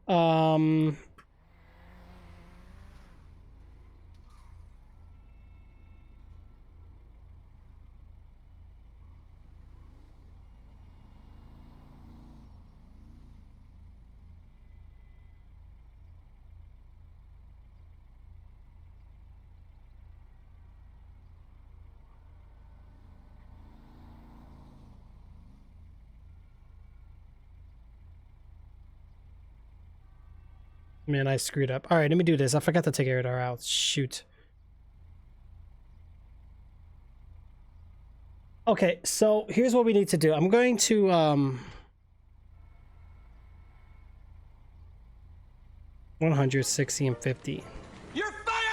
man, I screwed up. All right, let me do this. I forgot to take Eridar out. Shoot. Okay, so here's what we need to do. I'm going to 160 and 50. You're fired!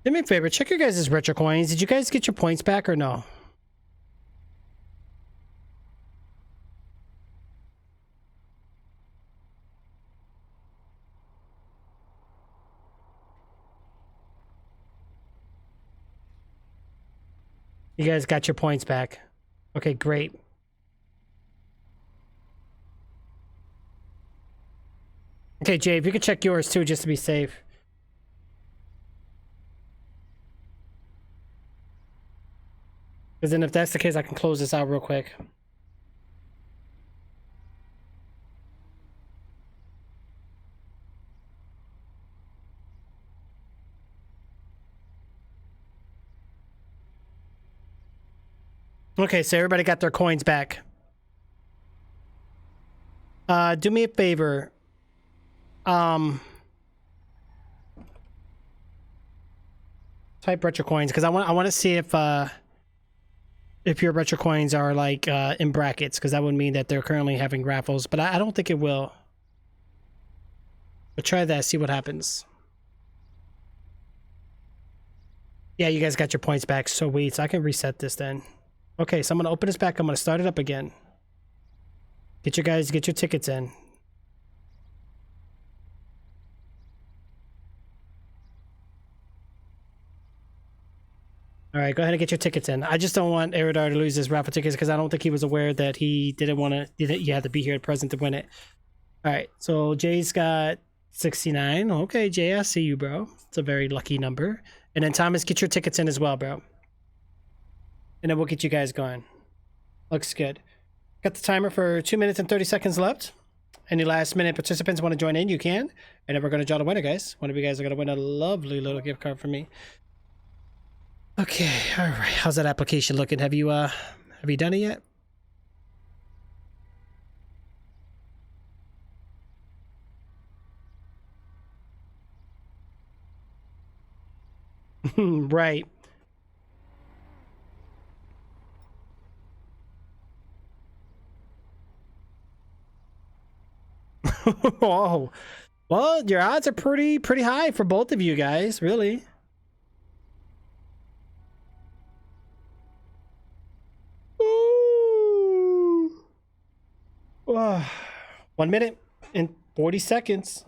Do me a favor, check your guys' retro coins. Did you guys get your points back or no? You guys got your points back. Okay, great. Okay, Jay, if you could check yours too, just to be safe. Because then if that's the case, I can close this out real quick. Okay, so everybody got their coins back. Do me a favor. Type retro coins because I want to see if your retro coins are like in brackets, because that would mean that they're currently having raffles, but I don't think it will. But try that, see what happens. Yeah, you guys got your points back. So wait, so I can reset this then. Okay, so I'm gonna open this back. I'm gonna start it up again. Get your tickets in. All right, go ahead and get your tickets in. I just don't want Eridar to lose his raffle tickets because I don't think he was aware that he didn't want to. You had to be here at present to win it. All right, so Jay's got 69. Okay, Jay, I see you, bro. It's a very lucky number. And then Thomas, get your tickets in as well, bro. And then we'll get you guys going. Looks good. Got the timer for 2 minutes and 30 seconds left. Any last minute participants want to join in, you can. And then we're going to draw the winner, guys. One of you guys are going to win a lovely little gift card from me. Okay, all right. How's that application looking? Have you done it yet? Right. Oh, well, your odds are pretty high for both of you guys, really. Ooh. 1 minute and 40 seconds.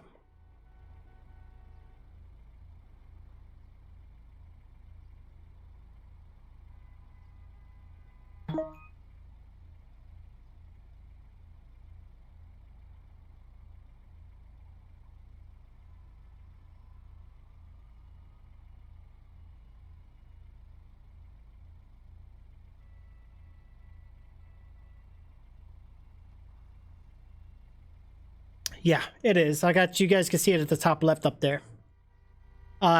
Yeah, it is. I got, you guys can see it at the top left up there.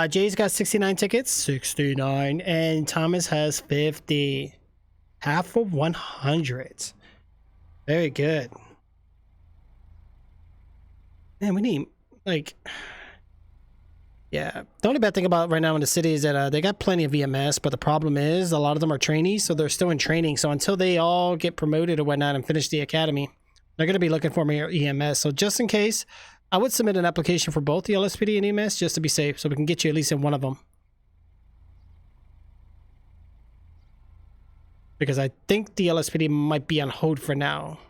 Jay's got 69 tickets, 69, and Thomas has 50. Half of 100. Very good. Man, we need, like, yeah. The only bad thing about right now in the city is that they got plenty of EMS, but the problem is a lot of them are trainees, so they're still in training. So until they all get promoted or whatnot and finish the academy, they're going to be looking for more EMS. So just in case, I would submit an application for both the LSPD and EMS just to be safe, so we can get you at least in one of them. Because I think the LSPD might be on hold for now.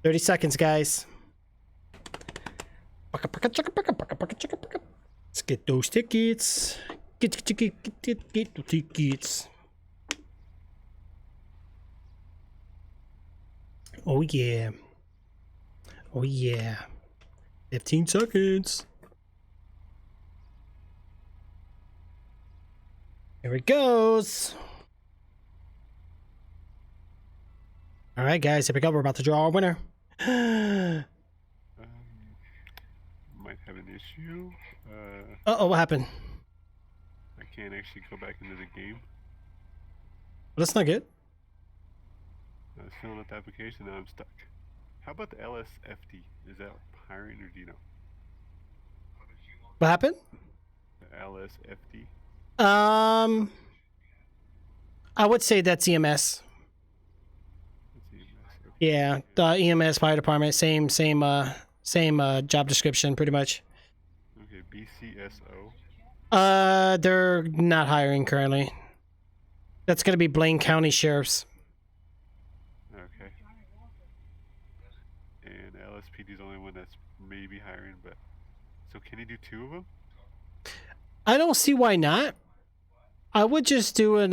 30 seconds, guys. Let's get those tickets. Get the tickets. Oh yeah. Oh yeah. 15 seconds. Here it goes. All right, guys, here we go. We're about to draw our winner. Might have an issue. Uh-oh, what happened? I can't actually go back into the game. Well, that's not good. I was filling out the application, now I'm stuck. How about the LSFD? Is that hiring or do you know? What happened? The LSFD? I would say that's EMS. Yeah, the EMS fire department, same job description, pretty much. Okay, BCSO. They're not hiring currently. That's gonna be Blaine County Sheriffs. Okay. And LSPD is the only one that's maybe hiring, but so can you do 2 of them? I don't see why not. I would just do an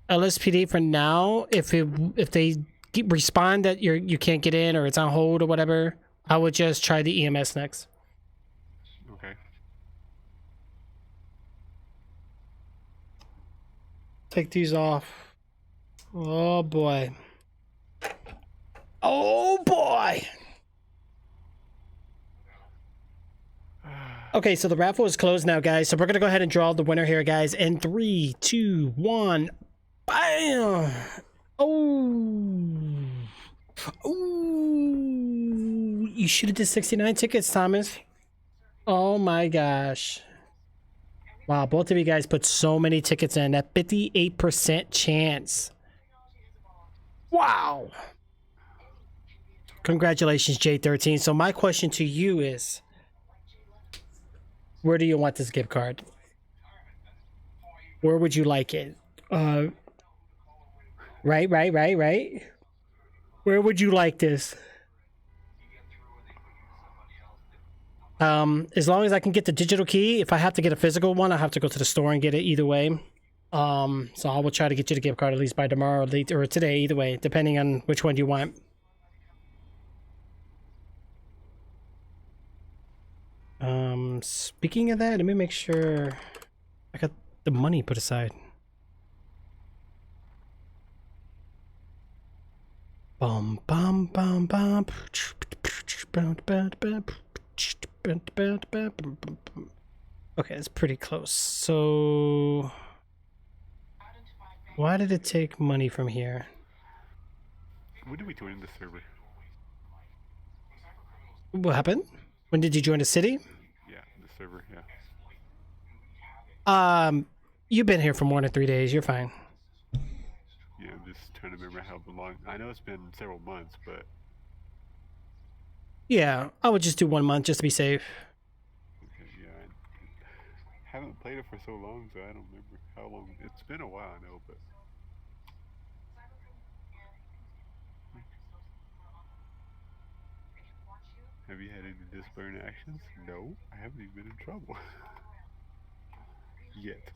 LSPD for now. If they respond that you can't get in or it's on hold or whatever, I would just try the EMS next. Okay. Take these off. Oh boy. Oh boy. Okay, so the raffle is closed now, guys. So we're gonna go ahead and draw the winner here, guys. In 3, 2, 1. Bam! Oh. Oh. You should have did 69 tickets, Thomas. Oh my gosh. Wow, both of you guys put so many tickets in. That 58% chance. Wow. Congratulations, J13. So my question to you is, where do you want this gift card? Where would you like it? Right. Where would you like this? As long as I can get the digital key. If I have to get a physical one, I have to go to the store and get it either way. So I will try to get you the gift card at least by tomorrow or today, either way, depending on which one you want. Speaking of that, let me make sure I got the money put aside. Bum bum bum bum. Okay, it's pretty close. So why did it take money from here? When did we join the server? What happened? When did you join the city? Yeah, the server, yeah. You've been here for more than 3 days. You're fine. Yeah, I'm just trying to remember how long. I know it's been several months, but yeah, I would just do 1 month just to be safe. okay, yeah, I haven't played it for so long, so I don't remember how long. It's been a while, I know, but have you had any disciplinary actions? No, I haven't even been in trouble yet.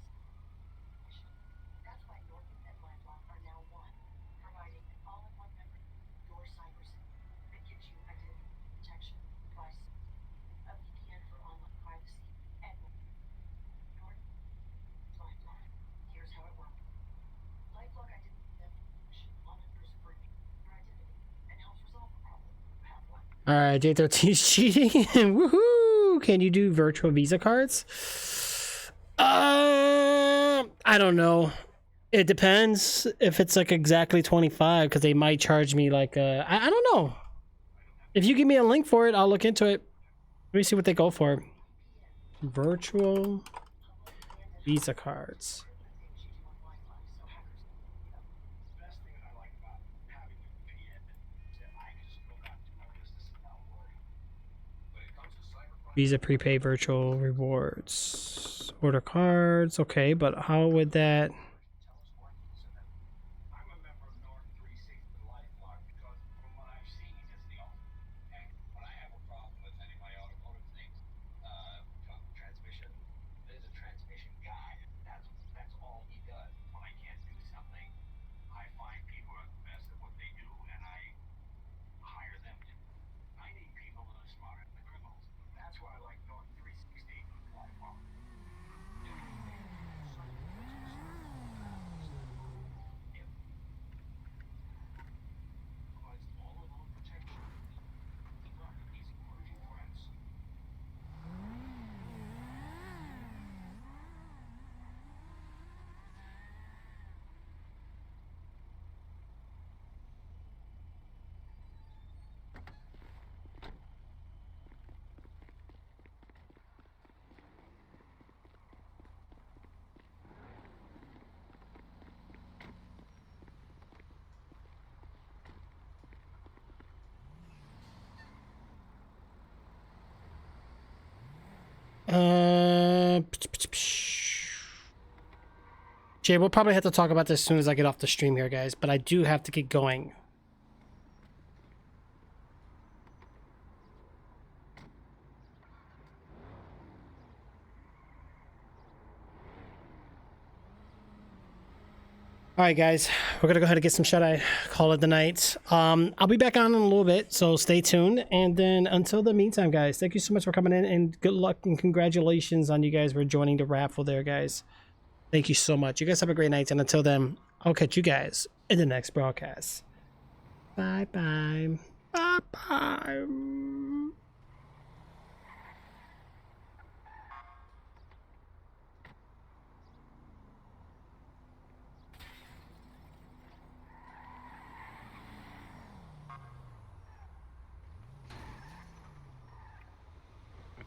All right, J13's cheating. Woohoo! Can you do virtual Visa cards? I don't know. It depends if it's like exactly 25, because they might charge me like I don't know. If you give me a link for it, I'll look into it. Let me see what they go for. Virtual Visa cards. Visa prepaid virtual rewards. Order cards. Okay, but how would that... Jay, we'll probably have to talk about this as soon as I get off the stream here, guys, but I do have to get going. All right, guys, we're gonna go ahead and get some shut-eye, call it the night. I'll be back on in a little bit, so stay tuned. And then until the meantime, guys, thank you so much for coming in, and good luck and congratulations on you guys for joining the raffle there, guys. Thank you so much. You guys have a great night, and until then, I'll catch you guys in the next broadcast. Bye-bye. Bye-bye.